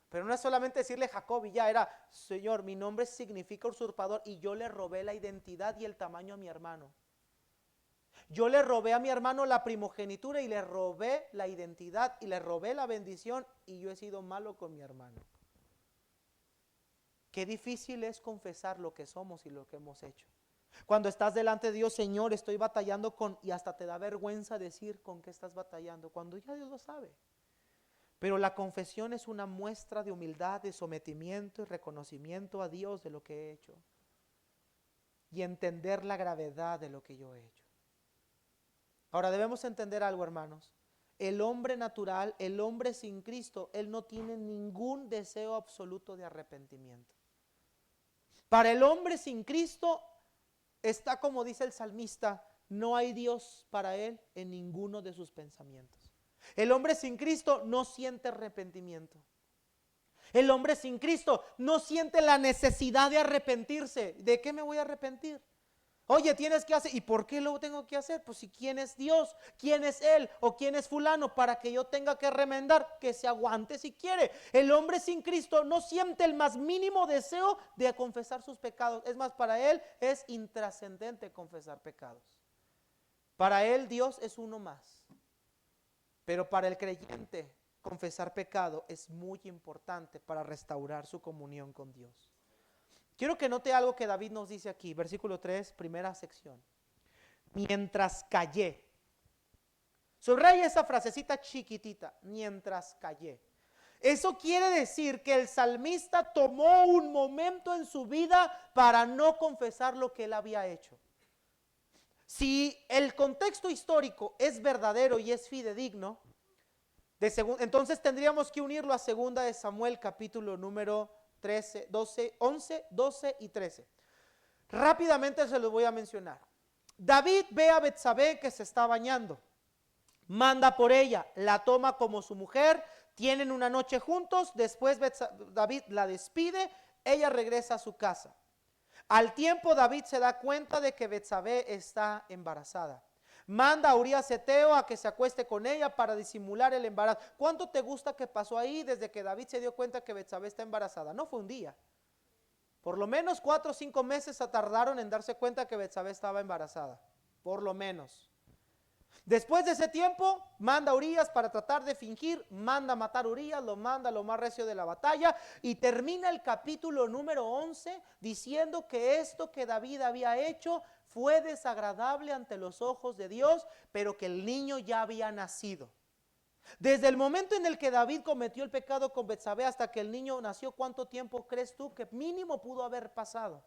Pero no es solamente decirle Jacob y ya, era, Señor, mi nombre significa usurpador y yo le robé la identidad y el tamaño a mi hermano. Yo le robé a mi hermano la primogenitura y le robé la identidad y le robé la bendición y yo he sido malo con mi hermano. Qué difícil es confesar lo que somos y lo que hemos hecho. Cuando estás delante de Dios, Señor, estoy batallando y hasta te da vergüenza decir con qué estás batallando, cuando ya Dios lo sabe. Pero la confesión es una muestra de humildad, de sometimiento y reconocimiento a Dios de lo que he hecho. Y entender la gravedad de lo que yo he hecho. Ahora debemos entender algo, hermanos. El hombre natural, el hombre sin Cristo, él no tiene ningún deseo absoluto de arrepentimiento. Para el hombre sin Cristo está como dice el salmista, no hay Dios para él en ninguno de sus pensamientos. El hombre sin Cristo no siente arrepentimiento. El hombre sin Cristo no siente la necesidad de arrepentirse. ¿De qué me voy a arrepentir? Oye, tienes que hacer, ¿y por qué lo tengo que hacer? Pues si quién es Dios, quién es Él o quién es fulano para que yo tenga que remendar, que se aguante si quiere. El hombre sin Cristo no siente el más mínimo deseo de confesar sus pecados. Es más, para él es intrascendente confesar pecados. Para él Dios es uno más. Pero para el creyente confesar pecado es muy importante para restaurar su comunión con Dios. Quiero que note algo que David nos dice aquí, versículo 3, primera sección. Mientras callé. Subraya esa frasecita chiquitita, mientras callé. Eso quiere decir que el salmista tomó un momento en su vida para no confesar lo que él había hecho. Si el contexto histórico es verdadero y es fidedigno, entonces tendríamos que unirlo a 2 de Samuel capítulo número 13, 12, 11, 12 y 13. Rápidamente se los voy a mencionar. David ve a Betsabé que se está bañando. Manda por ella, la toma como su mujer, tienen una noche juntos, después David la despide, ella regresa a su casa. Al tiempo David se da cuenta de que Betsabé está embarazada. Manda a Urías Heteo a que se acueste con ella para disimular el embarazo. ¿Cuánto te gusta que pasó ahí desde que David se dio cuenta que Betsabé está embarazada? No fue un día. Por lo menos 4 o 5 meses se tardaron en darse cuenta que Betsabé estaba embarazada. Por lo menos. Después de ese tiempo, manda a Urías para tratar de fingir, manda a matar a Urías, lo manda a lo más recio de la batalla y termina el capítulo número 11 diciendo que esto que David había hecho fue desagradable ante los ojos de Dios, pero que el niño ya había nacido. Desde el momento en el que David cometió el pecado con Betsabé hasta que el niño nació, ¿cuánto tiempo crees tú que mínimo pudo haber pasado?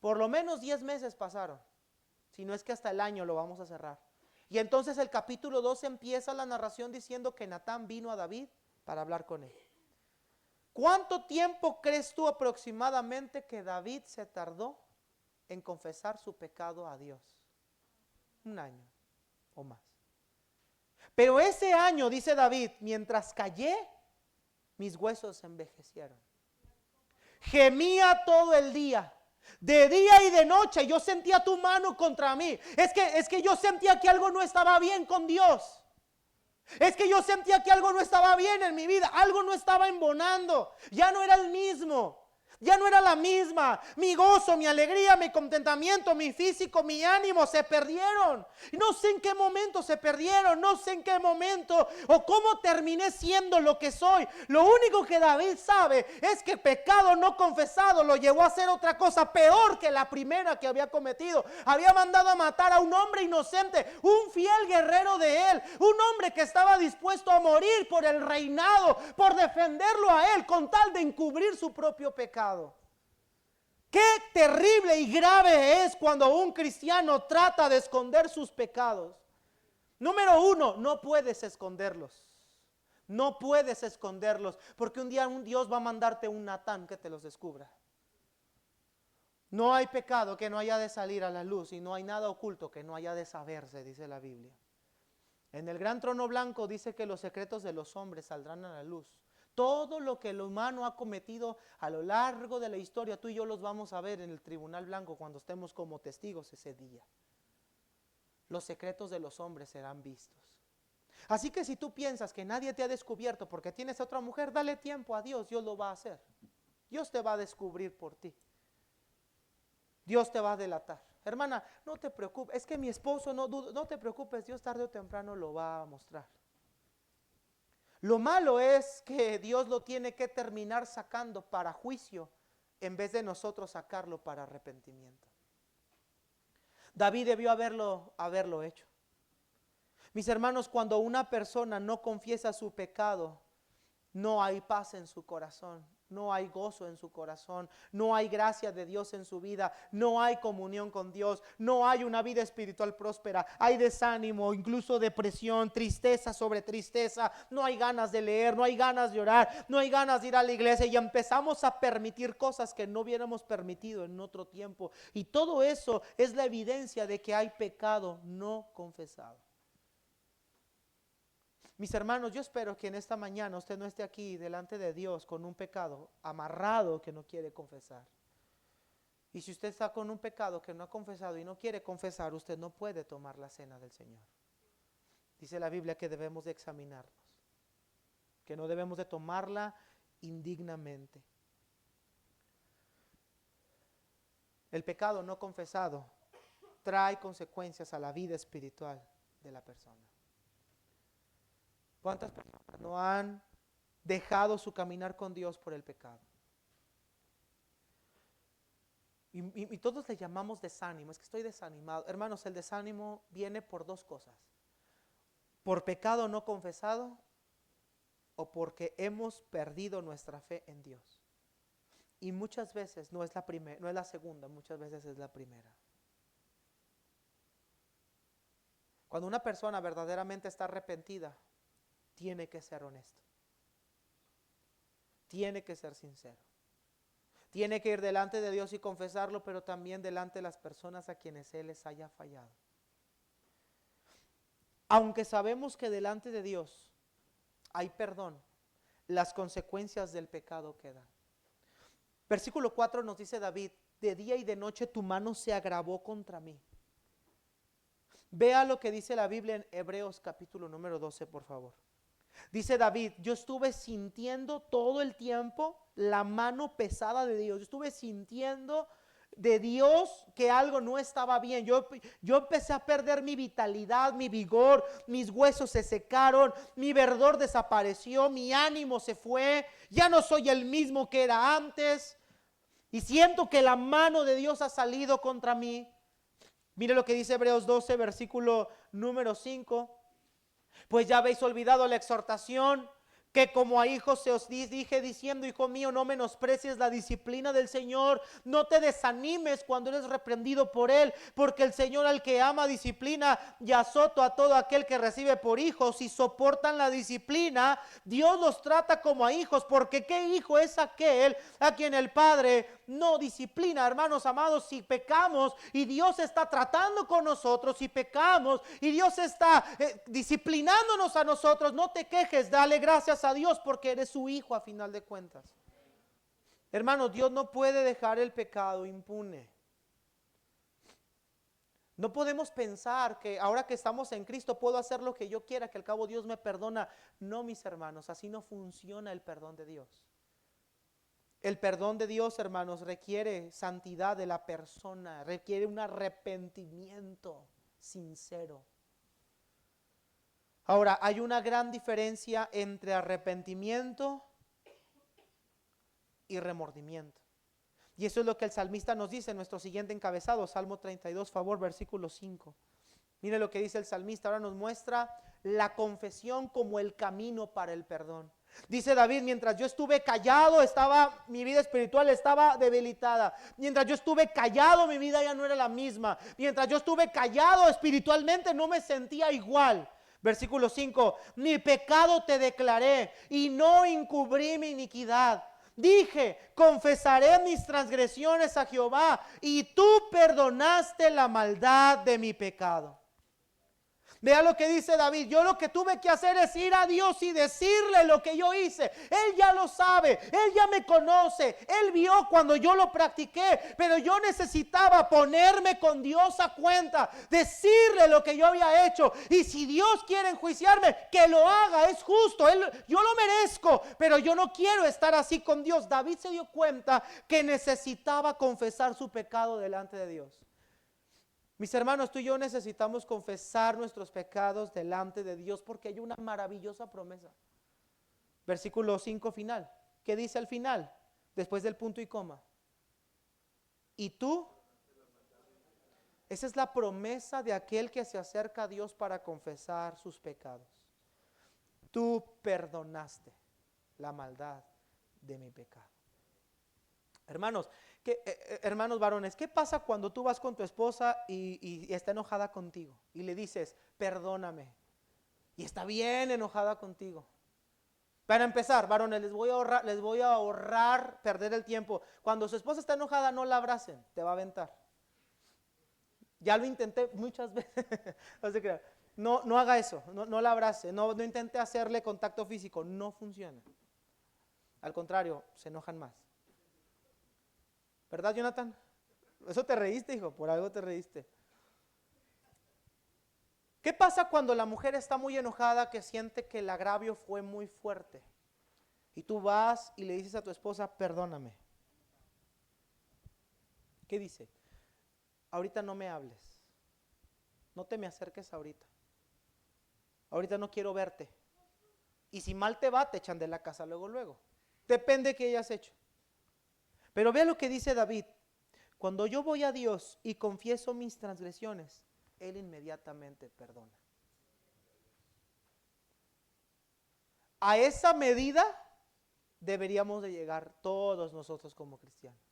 Por lo menos 10 meses pasaron, si no es que hasta el año lo vamos a cerrar. Y entonces el capítulo 12 empieza la narración diciendo que Natán vino a David para hablar con él. ¿Cuánto tiempo crees tú aproximadamente que David se tardó en confesar su pecado a Dios? Un año o más. Pero ese año, dice David, mientras callé, mis huesos se envejecieron. Gemía todo el día. De día y de noche yo sentía tu mano contra mí. Es que yo sentía que algo no estaba bien con Dios. Es que yo sentía que algo no estaba bien en mi vida. Algo no estaba embonando. Ya no era el mismo. Ya no era la misma. Mi gozo, mi alegría, mi contentamiento, mi físico, mi ánimo se perdieron. No sé en qué momento se perdieron. No sé en qué momento o cómo terminé siendo lo que soy. Lo único que David sabe es que pecado no confesado lo llevó a hacer otra cosa peor que la primera que había cometido. Había mandado a matar a un hombre inocente, un fiel guerrero de él, un hombre que estaba dispuesto a morir por el reinado, por defenderlo a él con tal de encubrir su propio pecado. Qué terrible y grave es cuando un cristiano trata de esconder sus pecados. Número uno, no puedes esconderlos. No puedes esconderlos, porque un día un Dios va a mandarte un Natán que te los descubra. No hay pecado que no haya de salir a la luz y no hay nada oculto que no haya de saberse, dice la Biblia. En el gran trono blanco dice que los secretos de los hombres saldrán a la luz. Todo lo que el humano ha cometido a lo largo de la historia, tú y yo los vamos a ver en el tribunal blanco cuando estemos como testigos ese día. Los secretos de los hombres serán vistos. Así que si tú piensas que nadie te ha descubierto porque tienes a otra mujer, dale tiempo a Dios, Dios lo va a hacer. Dios te va a descubrir por ti. Dios te va a delatar. Hermana, no te preocupes, es que mi esposo no te preocupes, Dios tarde o temprano lo va a mostrar. Lo malo es que Dios lo tiene que terminar sacando para juicio en vez de nosotros sacarlo para arrepentimiento. David debió haberlo hecho. Mis hermanos, cuando una persona no confiesa su pecado, no hay paz en su corazón, no hay gozo en su corazón, no hay gracia de Dios en su vida, no hay comunión con Dios, no hay una vida espiritual próspera, hay desánimo, incluso depresión, tristeza sobre tristeza, no hay ganas de leer, no hay ganas de orar, no hay ganas de ir a la iglesia y empezamos a permitir cosas que no hubiéramos permitido en otro tiempo. Y todo eso es la evidencia de que hay pecado no confesado. Mis hermanos, yo espero que en esta mañana usted no esté aquí delante de Dios con un pecado amarrado que no quiere confesar. Y si usted está con un pecado que no ha confesado y no quiere confesar, usted no puede tomar la cena del Señor. Dice la Biblia que debemos de examinarnos, que no debemos de tomarla indignamente. El pecado no confesado trae consecuencias a la vida espiritual de la persona. ¿Cuántas personas no han dejado su caminar con Dios por el pecado? Y todos le llamamos desánimo. Es que estoy desanimado. Hermanos, el desánimo viene por dos cosas. Por pecado no confesado o porque hemos perdido nuestra fe en Dios. Y muchas veces no es la primera, no es la segunda, muchas veces es la primera. Cuando una persona verdaderamente está arrepentida, tiene que ser honesto. Tiene que ser sincero. Tiene que ir delante de Dios y confesarlo, pero también delante de las personas a quienes Él les haya fallado. Aunque sabemos que delante de Dios hay perdón, las consecuencias del pecado quedan. Versículo 4 nos dice David: de día y de noche tu mano se agravó contra mí. Vea lo que dice la Biblia en Hebreos capítulo número 12, por favor. Dice David: yo estuve sintiendo todo el tiempo la mano pesada de Dios. Yo estuve sintiendo de Dios que algo no estaba bien. Yo empecé a perder mi vitalidad, mi vigor, mis huesos se secaron, mi verdor desapareció, mi ánimo se fue, ya no soy el mismo que era antes y siento que la mano de Dios ha salido contra mí. Mire lo que dice Hebreos 12, versículo número 5. Pues ya habéis olvidado la exhortación que como a hijos se os dije diciendo: hijo mío, no menosprecies la disciplina del Señor, no te desanimes cuando eres reprendido por Él, porque el Señor al que ama disciplina y azota a todo aquel que recibe por hijos. Si soportan la disciplina, Dios los trata como a hijos, porque ¿qué hijo es aquel a quien el Padre no disciplina? Hermanos amados, si pecamos y Dios está tratando con nosotros, si pecamos y Dios está disciplinándonos a nosotros, no te quejes, dale gracias a Dios porque eres su hijo a final de cuentas. Hermanos, Dios no puede dejar el pecado impune. No podemos pensar que ahora que estamos en Cristo puedo hacer lo que yo quiera, que al cabo Dios me perdona. No, mis hermanos, así no funciona el perdón de Dios. El perdón de Dios, hermanos, requiere santidad de la persona, requiere un arrepentimiento sincero. Ahora, hay una gran diferencia entre arrepentimiento y remordimiento. Y eso es lo que el salmista nos dice en nuestro siguiente encabezado, Salmo 32, favor, versículo 5. Mire lo que dice el salmista, ahora nos muestra la confesión como el camino para el perdón. Dice David: mientras yo estuve callado, mi vida espiritual estaba debilitada. Mientras yo estuve callado, mi vida ya no era la misma. Mientras yo estuve callado espiritualmente, no me sentía igual. Versículo 5, mi pecado te declaré y no encubrí mi iniquidad. Dije: confesaré mis transgresiones a Jehová, y tú perdonaste la maldad de mi pecado. Vea lo que dice David: yo lo que tuve que hacer es ir a Dios y decirle lo que yo hice. Él ya lo sabe, Él ya me conoce, Él vio cuando yo lo practiqué, pero yo necesitaba ponerme con Dios a cuenta, decirle lo que yo había hecho. Y si Dios quiere enjuiciarme, que lo haga, es justo, yo lo merezco, pero yo no quiero estar así con Dios. David se dio cuenta que necesitaba confesar su pecado delante de Dios. Mis hermanos, tú y yo necesitamos confesar nuestros pecados delante de Dios porque hay una maravillosa promesa. Versículo 5 final. ¿Qué dice al final? Después del punto y coma. ¿Y tú? Esa es la promesa de aquel que se acerca a Dios para confesar sus pecados. Tú perdonaste la maldad de mi pecado. Hermanos, hermanos varones, ¿qué pasa cuando tú vas con tu esposa y está enojada contigo? Y le dices: perdóname. Y está bien enojada contigo. Para empezar, varones, les voy a ahorrar perder el tiempo. Cuando su esposa está enojada, no la abracen, te va a aventar. Ya lo intenté muchas veces. No haga eso, no la abrace, no intente hacerle contacto físico, no funciona. Al contrario, se enojan más. ¿Verdad, Jonathan? Eso te reíste, hijo, por algo te reíste. ¿Qué pasa cuando la mujer está muy enojada, que siente que el agravio fue muy fuerte? Y tú vas y le dices a tu esposa: perdóname. ¿Qué dice? Ahorita no me hables. No te me acerques ahorita. Ahorita no quiero verte. Y si mal te va, te echan de la casa luego. Depende de qué hayas hecho. Pero vea lo que dice David: cuando yo voy a Dios y confieso mis transgresiones, Él inmediatamente perdona. A esa medida deberíamos de llegar todos nosotros como cristianos.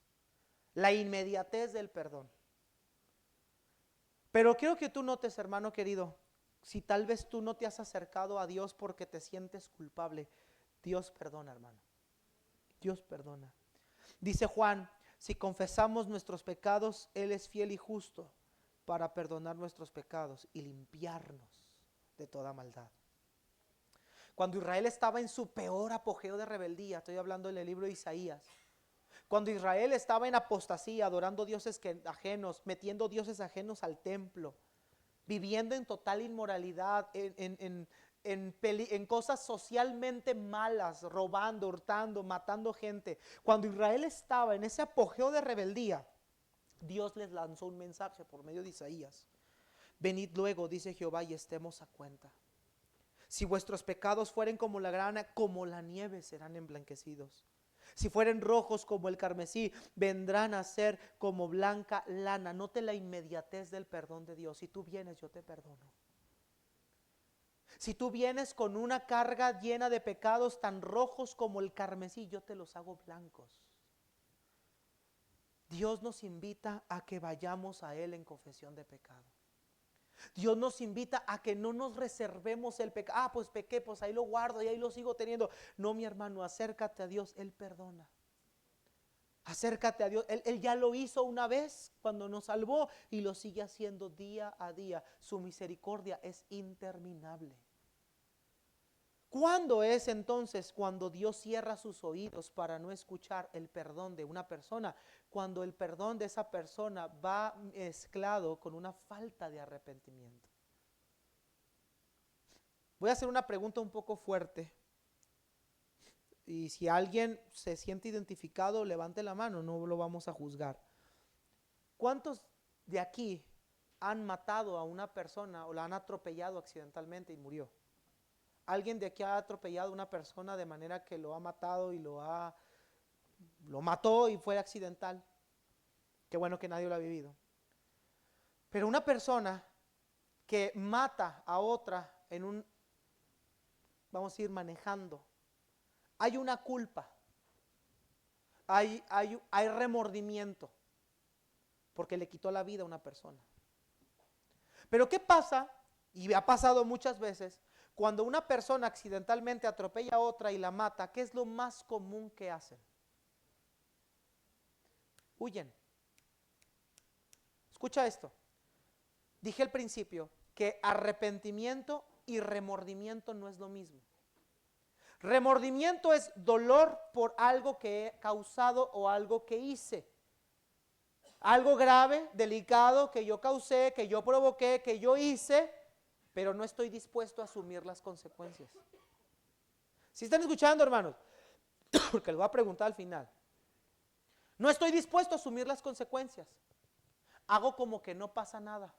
La inmediatez del perdón. Pero quiero que tú notes, hermano querido, si tal vez tú no te has acercado a Dios porque te sientes culpable, Dios perdona, hermano. Dios perdona. Dice Juan: si confesamos nuestros pecados, Él es fiel y justo para perdonar nuestros pecados y limpiarnos de toda maldad. Cuando Israel estaba en su peor apogeo de rebeldía, estoy hablando del libro de Isaías, cuando Israel estaba en apostasía, adorando dioses ajenos, metiendo dioses ajenos al templo, viviendo en total inmoralidad, en cosas socialmente malas, robando, hurtando, matando gente. Cuando Israel estaba en ese apogeo de rebeldía, Dios les lanzó un mensaje por medio de Isaías. Venid luego, dice Jehová, y estemos a cuenta. Si vuestros pecados fueren como la grana, como la nieve serán emblanquecidos. Si fueren rojos como el carmesí, vendrán a ser como blanca lana. Note la inmediatez del perdón de Dios. Si tú vienes, yo te perdono. Si tú vienes con una carga llena de pecados tan rojos como el carmesí, yo te los hago blancos. Dios nos invita a que vayamos a Él en confesión de pecado. Dios nos invita a que no nos reservemos el pecado. Pues pequé, pues ahí lo guardo y ahí lo sigo teniendo. No, mi hermano, acércate a Dios, Él perdona. Acércate a Dios, Él ya lo hizo una vez cuando nos salvó y lo sigue haciendo día a día. Su misericordia es interminable. ¿Cuándo es entonces cuando Dios cierra sus oídos para no escuchar el perdón de una persona? Cuando el perdón de esa persona va mezclado con una falta de arrepentimiento. Voy a hacer una pregunta un poco fuerte. Y si alguien se siente identificado, levante la mano, no lo vamos a juzgar. ¿Cuántos de aquí han matado a una persona o la han atropellado accidentalmente y murió? ¿Alguien de aquí ha atropellado a una persona de manera que lo ha matado y lo mató y fue accidental? Qué bueno que nadie lo ha vivido. Pero una persona que mata a otra vamos a ir manejando, hay una culpa, hay remordimiento, porque le quitó la vida a una persona. Pero ¿qué pasa? Y ha pasado muchas veces, cuando una persona accidentalmente atropella a otra y la mata, ¿qué es lo más común que hacen? Huyen. Escucha esto. Dije al principio que arrepentimiento y remordimiento no es lo mismo. Remordimiento es dolor por algo que he causado o algo que hice. Algo grave, delicado, que yo causé, que yo provoqué, que yo hice, pero no estoy dispuesto a asumir las consecuencias. ¿Sí están escuchando, hermanos? Porque les voy a preguntar al final. No estoy dispuesto a asumir las consecuencias. Hago como que no pasa nada.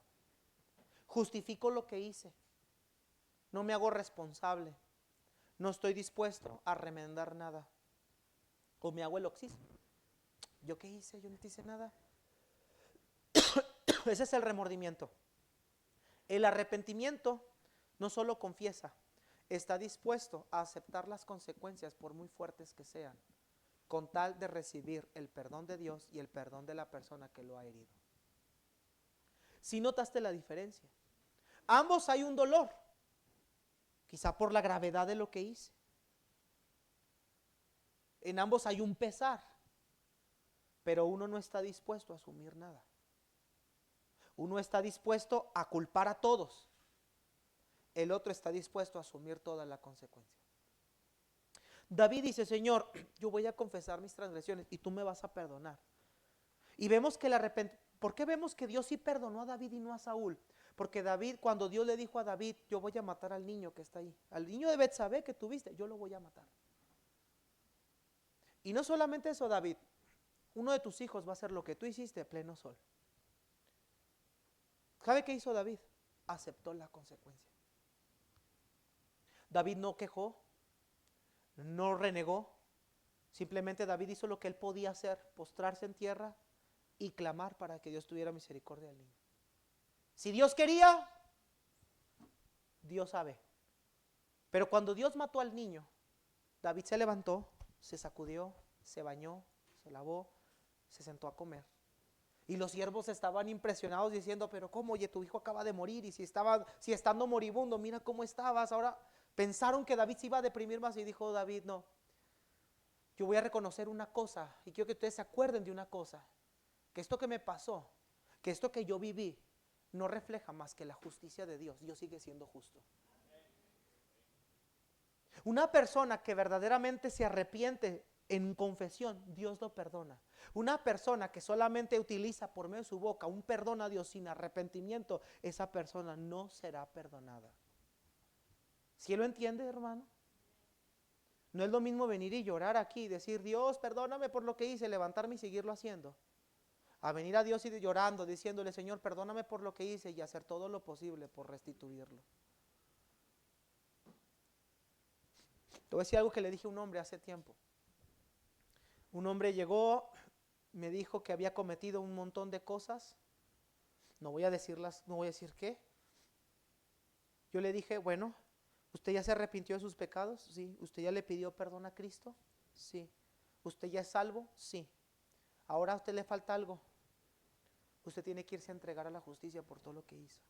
Justifico lo que hice. No me hago responsable. No estoy dispuesto a remendar nada. O me hago el oxiso. ¿Yo qué hice? Yo no te hice nada. Ese es el remordimiento. El arrepentimiento no solo confiesa, está dispuesto a aceptar las consecuencias por muy fuertes que sean, con tal de recibir el perdón de Dios y el perdón de la persona que lo ha herido. ¿Sí notaste la diferencia? Ambos hay un dolor, quizá por la gravedad de lo que hice. En ambos hay un pesar, pero uno no está dispuesto a asumir nada. Uno está dispuesto a culpar a todos. El otro está dispuesto a asumir toda la consecuencia. David dice, Señor, yo voy a confesar mis transgresiones y tú me vas a perdonar. Y vemos que ¿por qué vemos que Dios sí perdonó a David y no a Saúl? Porque David, cuando Dios le dijo a David, yo voy a matar al niño que está ahí, al niño de Betsabé que tuviste, yo lo voy a matar. Y no solamente eso, David, uno de tus hijos va a hacer lo que tú hiciste a pleno sol. ¿Sabe qué hizo David? Aceptó la consecuencia. David no quejó, no renegó, simplemente David hizo lo que él podía hacer, postrarse en tierra y clamar para que Dios tuviera misericordia del niño. Si Dios quería, Dios sabe. Pero cuando Dios mató al niño, David se levantó, se sacudió, se bañó, se lavó, se sentó a comer. Y los siervos estaban impresionados diciendo, pero ¿cómo? Oye, tu hijo acaba de morir y si estando moribundo, mira cómo estabas. Ahora pensaron que David se iba a deprimir más y dijo David, no, yo voy a reconocer una cosa y quiero que ustedes se acuerden de una cosa, que esto que me pasó, que esto que yo viví, no refleja más que la justicia de Dios. Dios sigue siendo justo. Una persona que verdaderamente se arrepiente en confesión, Dios lo perdona. Una persona que solamente utiliza por medio de su boca un perdón a Dios sin arrepentimiento, esa persona no será perdonada. ¿Sí lo entiende, hermano? No es lo mismo venir y llorar aquí y decir, Dios, perdóname por lo que hice, levantarme y seguirlo haciendo. a venir a Dios y llorando, diciéndole, Señor, perdóname por lo que hice, y hacer todo lo posible por restituirlo. Te voy a decir algo que le dije a un hombre hace tiempo. Un hombre llegó, me dijo que había cometido un montón de cosas. No voy a decirlas, no voy a decir qué. Yo le dije, bueno, ¿usted ya se arrepintió de sus pecados? Sí. ¿Usted ya le pidió perdón a Cristo? Sí. ¿Usted ya es salvo? Sí. Ahora a usted le falta algo. Usted tiene que irse a entregar a la justicia por todo lo que hizo.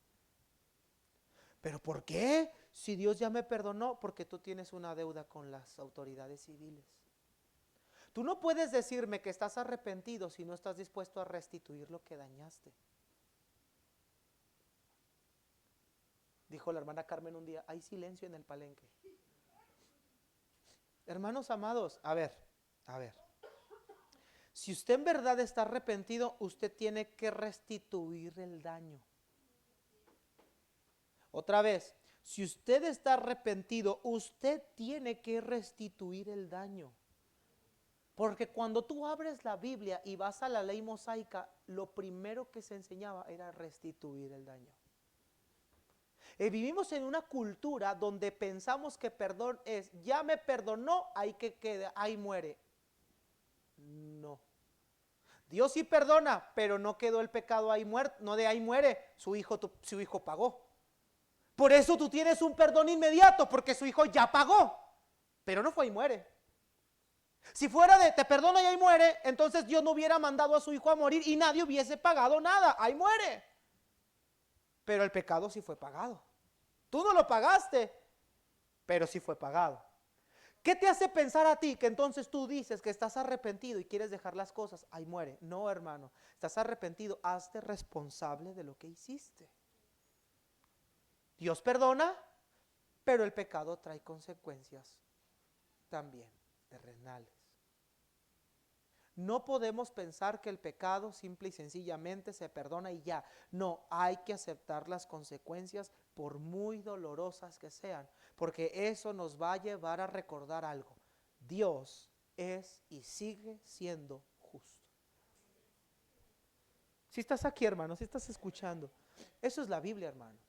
¿Pero por qué? Si Dios ya me perdonó, porque tú tienes una deuda con las autoridades civiles. Tú no puedes decirme que estás arrepentido si no estás dispuesto a restituir lo que dañaste. Dijo la hermana Carmen un día, hay silencio en el palenque. Hermanos amados, a ver. Si usted en verdad está arrepentido, usted tiene que restituir el daño. Otra vez, si usted está arrepentido, usted tiene que restituir el daño. Porque cuando tú abres la Biblia y vas a la ley mosaica, lo primero que se enseñaba era restituir el daño. Vivimos en una cultura donde pensamos que perdón es, ya me perdonó, ahí que queda, ahí muere. No. Dios sí perdona, pero no quedó el pecado ahí muerto, no de ahí muere, su hijo pagó. Por eso tú tienes un perdón inmediato, porque su hijo ya pagó, pero no fue y muere. Si fuera de te perdona y ahí muere, entonces Dios no hubiera mandado a su hijo a morir y nadie hubiese pagado nada, ahí muere. Pero el pecado sí fue pagado. Tú no lo pagaste, pero sí fue pagado. ¿Qué te hace pensar a ti que entonces tú dices que estás arrepentido y quieres dejar las cosas? Ahí muere. No, hermano, estás arrepentido, hazte responsable de lo que hiciste. Dios perdona, pero el pecado trae consecuencias también terrenales. No podemos pensar que el pecado simple y sencillamente se perdona y ya. No, hay que aceptar las consecuencias por muy dolorosas que sean, porque eso nos va a llevar a recordar algo. Dios es y sigue siendo justo. Si estás aquí, hermano, si estás escuchando, eso es la Biblia, hermanos.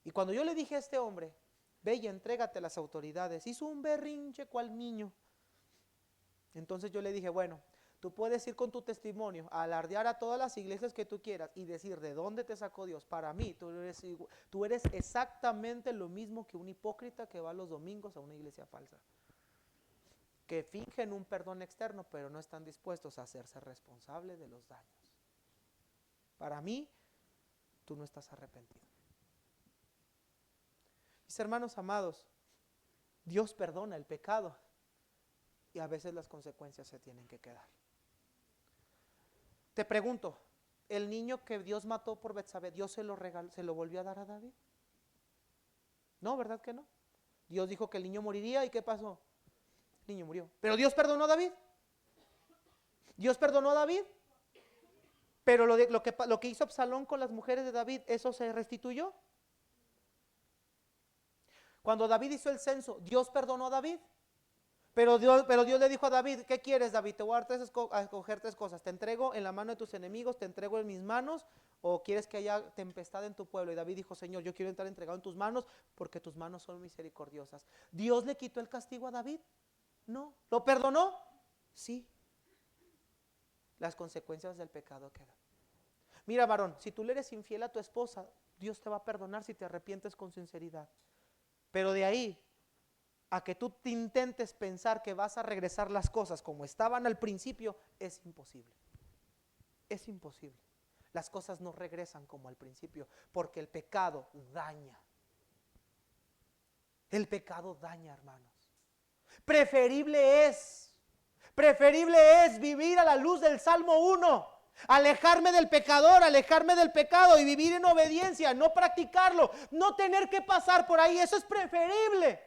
Y cuando yo le dije a este hombre, ve y entrégate a las autoridades, hizo un berrinche cual niño. Entonces yo le dije, bueno, tú puedes ir con tu testimonio, a alardear a todas las iglesias que tú quieras y decir de dónde te sacó Dios. Para mí, tú eres exactamente lo mismo que un hipócrita que va los domingos a una iglesia falsa, que fingen un perdón externo, pero no están dispuestos a hacerse responsables de los daños. Para mí, tú no estás arrepentido. Mis hermanos amados, Dios perdona el pecado. Y a veces las consecuencias se tienen que quedar. Te pregunto, ¿el niño que Dios mató por Betsabé, Dios se lo volvió a dar a David? No, ¿verdad que no? Dios dijo que el niño moriría y ¿qué pasó? El niño murió. Pero Dios perdonó a David. Dios perdonó a David. Pero lo que hizo Absalón con las mujeres de David, ¿eso se restituyó? Cuando David hizo el censo, ¿Dios perdonó a David? Pero Dios le dijo a David, ¿qué quieres, David? Te voy a escoger tres cosas. Te entrego en la mano de tus enemigos, te entrego en mis manos, o quieres que haya tempestad en tu pueblo. Y David dijo, Señor, yo quiero estar entregado en tus manos, porque tus manos son misericordiosas. ¿Dios le quitó el castigo a David? No. ¿Lo perdonó? Sí. Las consecuencias del pecado quedan. Mira, varón, si tú le eres infiel a tu esposa, Dios te va a perdonar si te arrepientes con sinceridad. Pero de ahí a que tú te intentes pensar que vas a regresar las cosas como estaban al principio, es imposible. Es imposible. Las cosas no regresan como al principio, porque el pecado daña. El pecado daña, hermanos. Preferible es vivir a la luz del Salmo 1. Alejarme del pecador, alejarme del pecado y vivir en obediencia, no practicarlo, no tener que pasar por ahí, eso es preferible.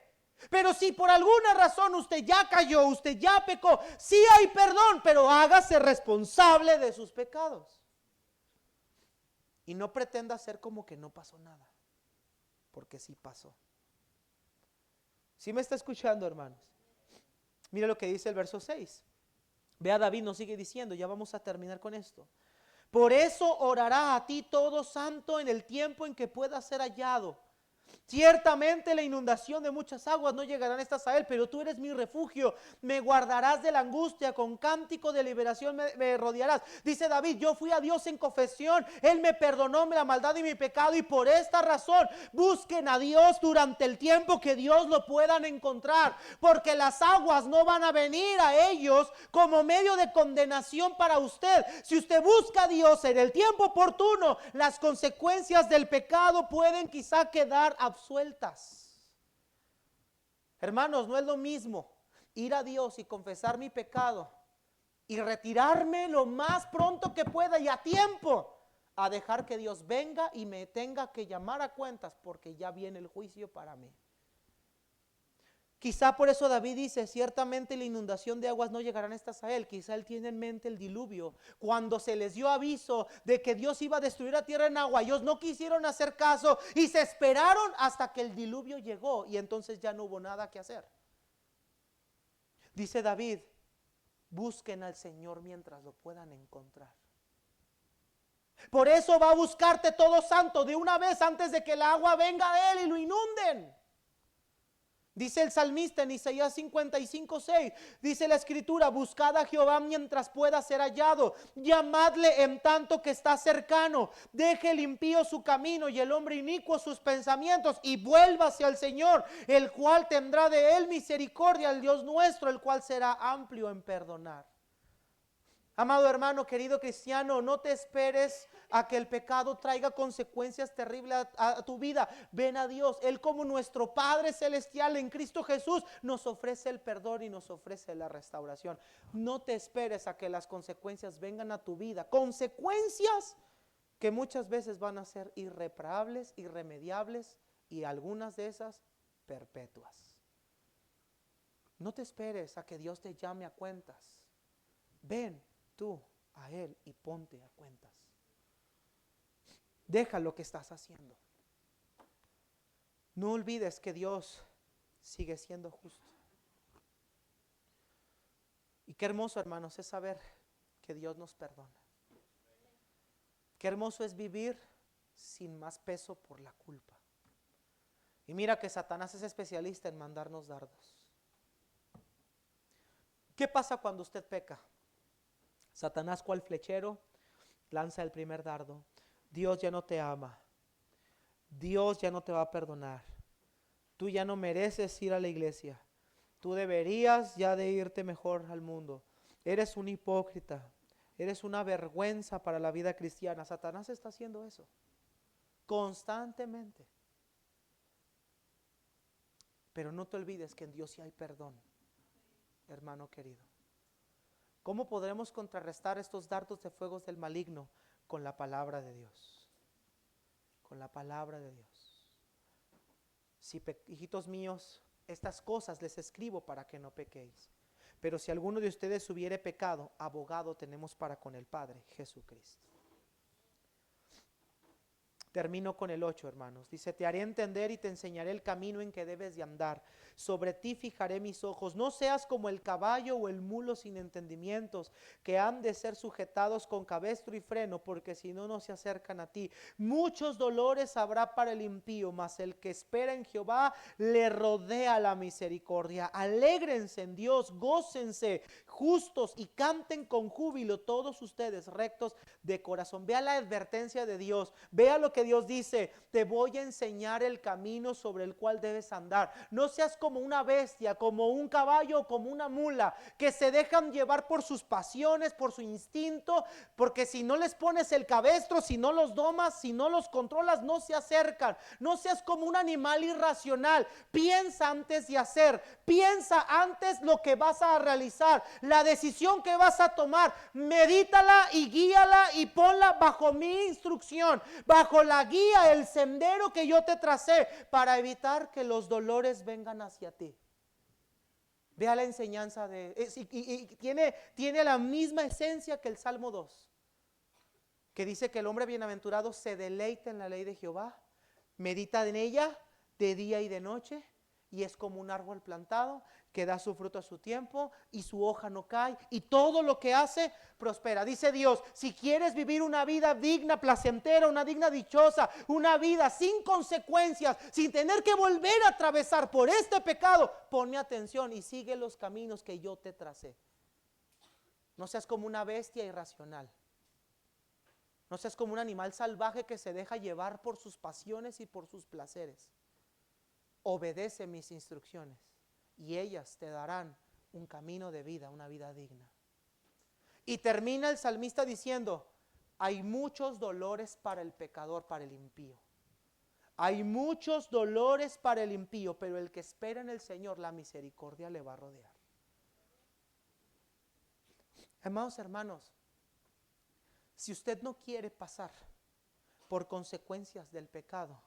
Pero si por alguna razón usted ya cayó, usted ya pecó, sí hay perdón, pero hágase responsable de sus pecados. Y no pretenda hacer como que no pasó nada, porque sí pasó. ¿Sí me está escuchando, hermanos? Mira lo que dice el verso 6. Vea, David nos sigue diciendo, ya vamos a terminar con esto. Por eso orará a ti todo santo en el tiempo en que pueda ser hallado. Ciertamente la inundación de muchas aguas no llegarán estas a él, pero tú eres mi refugio, me guardarás de la angustia, con cántico de liberación me rodearás. Dice David, yo fui a Dios en confesión, Él me perdonó la maldad y mi pecado, y por esta razón busquen a Dios durante el tiempo que Dios lo puedan encontrar, porque las aguas no van a venir a ellos como medio de condenación para usted. Si usted busca a Dios en el tiempo oportuno, las consecuencias del pecado pueden quizá quedar absueltas. Hermanos, no es lo mismo ir a Dios y confesar mi pecado y retirarme lo más pronto que pueda y a tiempo, a dejar que Dios venga y me tenga que llamar a cuentas, porque ya viene el juicio para mí. Quizá por eso David dice, ciertamente la inundación de aguas no llegarán estas a él. Quizá él tiene en mente el diluvio. Cuando se les dio aviso de que Dios iba a destruir la tierra en agua, ellos no quisieron hacer caso y se esperaron hasta que el diluvio llegó, y entonces ya no hubo nada que hacer. Dice David, busquen al Señor mientras lo puedan encontrar. Por eso va a buscarte todo santo de una vez antes de que el agua venga a él y lo inunden. Dice el salmista en Isaías 55:6, dice la escritura, buscad a Jehová mientras pueda ser hallado, llamadle en tanto que está cercano, deje el impío su camino y el hombre inicuo sus pensamientos, y vuélvase al Señor, el cual tendrá de él misericordia, al Dios nuestro, el cual será amplio en perdonar. Amado hermano, querido cristiano, no te esperes a que el pecado traiga consecuencias terribles a tu vida. Ven a Dios. Él, como nuestro Padre Celestial en Cristo Jesús, nos ofrece el perdón y nos ofrece la restauración. No te esperes a que las consecuencias vengan a tu vida. Consecuencias que muchas veces van a ser irreparables, irremediables, y algunas de esas perpetuas. No te esperes a que Dios te llame a cuentas. Ven tú a Él y ponte a cuentas. Deja lo que estás haciendo. No olvides que Dios sigue siendo justo. Y qué hermoso, hermanos, es saber que Dios nos perdona. Qué hermoso es vivir sin más peso por la culpa. Y mira que Satanás es especialista en mandarnos dardos. ¿Qué pasa cuando usted peca? Satanás, cual flechero, lanza el primer dardo. Dios ya no te ama. Dios ya no te va a perdonar. Tú ya no mereces ir a la iglesia. Tú deberías ya de irte mejor al mundo. Eres un hipócrita. Eres una vergüenza para la vida cristiana. Satanás está haciendo eso constantemente. Pero no te olvides que en Dios sí hay perdón, hermano querido. ¿Cómo podremos contrarrestar estos dardos de fuegos del maligno? Con la palabra de Dios. Con la palabra de Dios. Si hijitos míos, estas cosas les escribo para que no pequéis. Pero si alguno de ustedes hubiere pecado, abogado tenemos para con el Padre, Jesucristo. Termino con el 8, hermanos. Dice, te haré entender y te enseñaré el camino en que debes de andar. Sobre ti fijaré mis ojos. No seas como el caballo o el mulo sin entendimientos, que han de ser sujetados con cabestro y freno, porque si no, no se acercan a ti. Muchos dolores habrá para el impío, mas el que espera en Jehová le rodea la misericordia. Alégrense en Dios, gócense justos y canten con júbilo todos ustedes rectos de corazón. Vea la advertencia de Dios. Vea lo que Dios dice, te voy a enseñar el camino sobre el cual debes andar. No seas como una bestia, como un caballo o como una mula, que se dejan llevar por sus pasiones, por su instinto, porque si no les pones el cabestro, si no los domas, si no los controlas, no se acercan. No seas como un animal irracional. Piensa antes de hacer, piensa antes lo que vas a realizar, la decisión que vas a tomar, medítala y guíala y ponla bajo mi instrucción, bajo la guía, el sendero que yo te tracé, para evitar que los dolores vengan hacia ti. Vea la enseñanza y tiene la misma esencia que el Salmo 2, que dice que el hombre bienaventurado se deleita en la ley de Jehová, medita en ella de día y de noche, y es como un árbol plantado que da su fruto a su tiempo y su hoja no cae y todo lo que hace prospera. Dice Dios, si quieres vivir una vida digna, placentera, una digna dichosa, una vida sin consecuencias, sin tener que volver a atravesar por este pecado, ponme atención y sigue los caminos que yo te tracé. No seas como una bestia irracional. No seas como un animal salvaje que se deja llevar por sus pasiones y por sus placeres. Obedece mis instrucciones y ellas te darán un camino de vida, una vida digna. Y termina el salmista diciendo, hay muchos dolores para el pecador, para el impío. Hay muchos dolores para el impío, pero el que espera en el Señor, la misericordia le va a rodear. Amados hermanos, si usted no quiere pasar por consecuencias del pecado,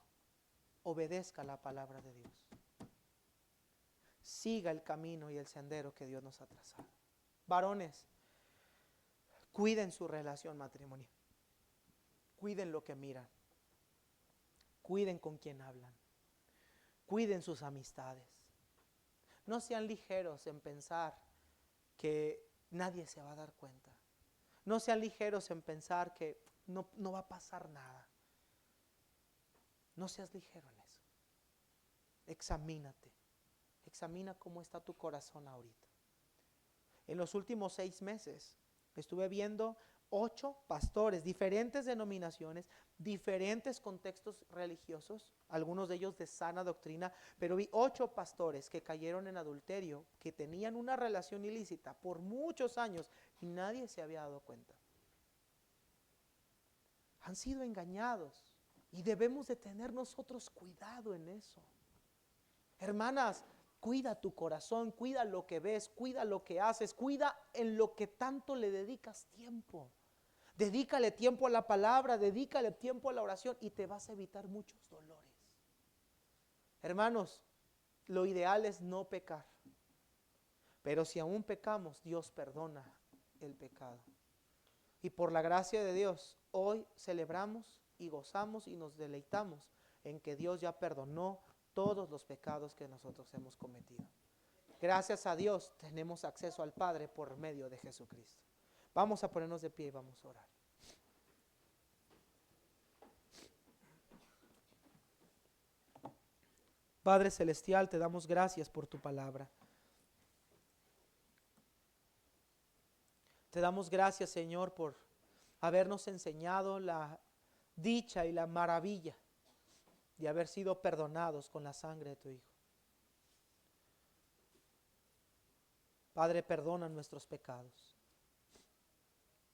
obedezca la palabra de Dios. Siga el camino y el sendero que Dios nos ha trazado. Varones, cuiden su relación matrimonial. Cuiden lo que miran. Cuiden con quién hablan. Cuiden sus amistades. No sean ligeros en pensar que nadie se va a dar cuenta. No sean ligeros en pensar que no va a pasar nada. No seas ligero en eso. Examínate. Examina cómo está tu corazón ahorita. En los últimos 6 meses estuve viendo 8 pastores, diferentes denominaciones, diferentes contextos religiosos, algunos de ellos de sana doctrina, pero vi 8 pastores que cayeron en adulterio, que tenían una relación ilícita por muchos años y nadie se había dado cuenta. Han sido engañados y debemos de tener nosotros cuidado en eso. Hermanas, cuida tu corazón, cuida lo que ves, cuida lo que haces, cuida en lo que tanto le dedicas tiempo. Dedícale tiempo a la palabra, dedícale tiempo a la oración y te vas a evitar muchos dolores. Hermanos, lo ideal es no pecar. Pero si aún pecamos, Dios perdona el pecado. Y por la gracia de Dios, hoy celebramos y gozamos y nos deleitamos en que Dios ya perdonó todos los pecados que nosotros hemos cometido. Gracias a Dios tenemos acceso al Padre por medio de Jesucristo. Vamos a ponernos de pie y vamos a orar. Padre Celestial, te damos gracias por tu palabra. Te damos gracias, Señor, por habernos enseñado la dicha y la maravilla de haber sido perdonados con la sangre de tu Hijo. Padre, perdona nuestros pecados.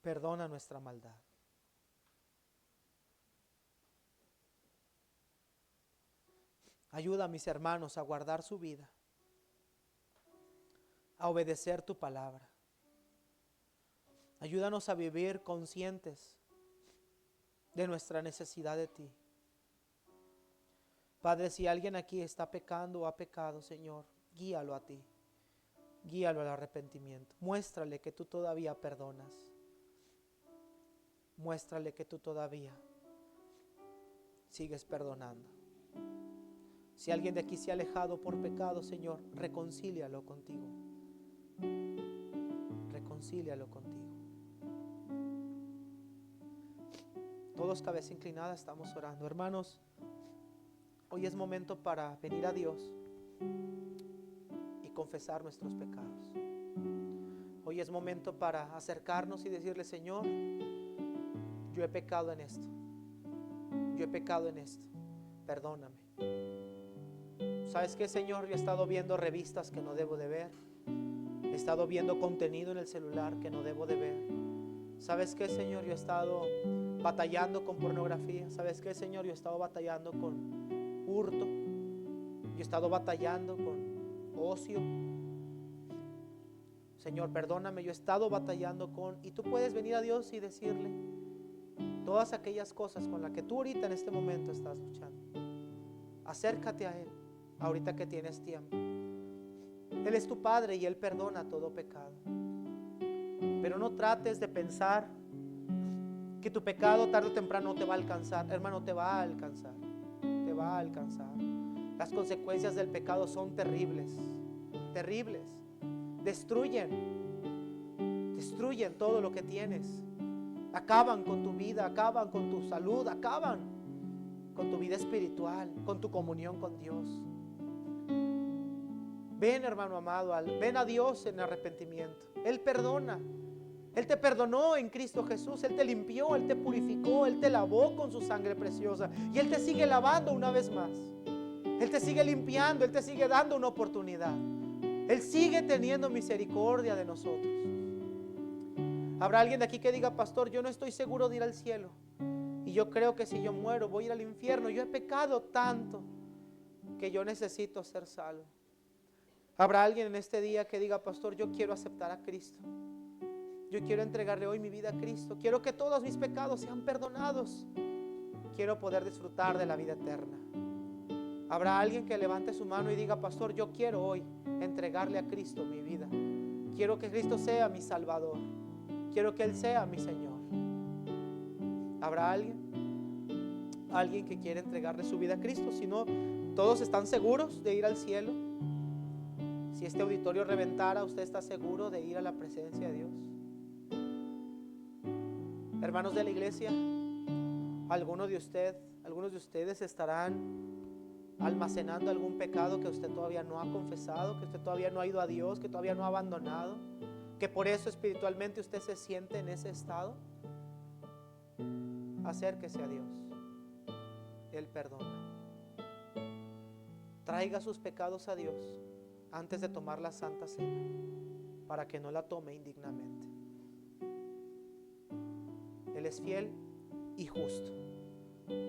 Perdona nuestra maldad. Ayuda a mis hermanos a guardar su vida, a obedecer tu palabra. Ayúdanos a vivir conscientes de nuestra necesidad de ti. Padre, si alguien aquí está pecando o ha pecado, Señor, guíalo a ti. Guíalo al arrepentimiento. Muéstrale que tú todavía perdonas. Muéstrale que tú todavía sigues perdonando. Si alguien de aquí se ha alejado por pecado, Señor, reconcílialo contigo. Reconcílialo contigo. Todos cabeza inclinada estamos orando. Hermanos, hoy es momento para venir a Dios y confesar nuestros pecados. Hoy es momento para acercarnos y decirle, Señor, yo he pecado en esto. Yo he pecado en esto. Perdóname. ¿Sabes qué, Señor? Yo he estado viendo revistas que no debo de ver. He estado viendo contenido en el celular que no debo de ver. ¿Sabes qué, Señor? Yo he estado batallando con pornografía. ¿Sabes qué, Señor? Yo he estado batallando con hurto. Yo he estado batallando con ocio. Señor, perdóname, yo he estado batallando con... Y tú puedes venir a Dios y decirle todas aquellas cosas con las que tú ahorita en este momento estás luchando. Acércate a Él, ahorita que tienes tiempo. Él es tu Padre y Él perdona todo pecado. Pero no trates de pensar que tu pecado tarde o temprano te va a alcanzar. Hermano, te va a alcanzar. Te va a alcanzar. Las consecuencias del pecado son terribles, terribles. Destruyen todo lo que tienes. Acaban con tu vida, acaban con tu salud, acaban con tu vida espiritual, con tu comunión con Dios. Ven, hermano amado, ven a Dios en arrepentimiento. Él perdona. Él te perdonó en Cristo Jesús. Él te limpió, Él te purificó, Él te lavó con su sangre preciosa. Y Él te sigue lavando una vez más. Él te sigue limpiando, Él te sigue dando una oportunidad. Él sigue teniendo misericordia de nosotros. Habrá alguien de aquí que diga: pastor, yo no estoy seguro de ir al cielo. Y yo creo que si yo muero voy a ir al infierno. Yo he pecado tanto que yo necesito ser salvo. Habrá alguien en este día que diga: pastor, yo quiero aceptar a Cristo. Yo quiero entregarle hoy mi vida a Cristo. Quiero que todos mis pecados sean perdonados. Quiero poder disfrutar de la vida eterna. Habrá alguien que levante su mano y diga: pastor, yo quiero hoy entregarle a Cristo mi vida. Quiero que Cristo sea mi Salvador. Quiero que Él sea mi Señor. ¿Habrá alguien que quiere entregarle su vida a Cristo? Si no, ¿todos están seguros de ir al cielo? Si este auditorio reventara, ¿usted está seguro de ir a la presencia de Dios? Hermanos de la iglesia, algunos de ustedes estarán almacenando algún pecado que usted todavía no ha confesado, que usted todavía no ha ido a Dios, que todavía no ha abandonado, que por eso espiritualmente usted se siente en ese estado. Acérquese a Dios. Él perdona. Traiga sus pecados a Dios antes de tomar la Santa Cena, para que no la tome indignamente. Él es fiel y justo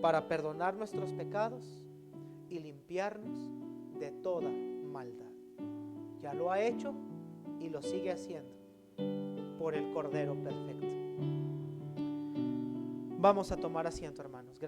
para perdonar nuestros pecados y limpiarnos de toda maldad. Ya lo ha hecho y lo sigue haciendo por el Cordero perfecto. Vamos a tomar asiento, hermanos.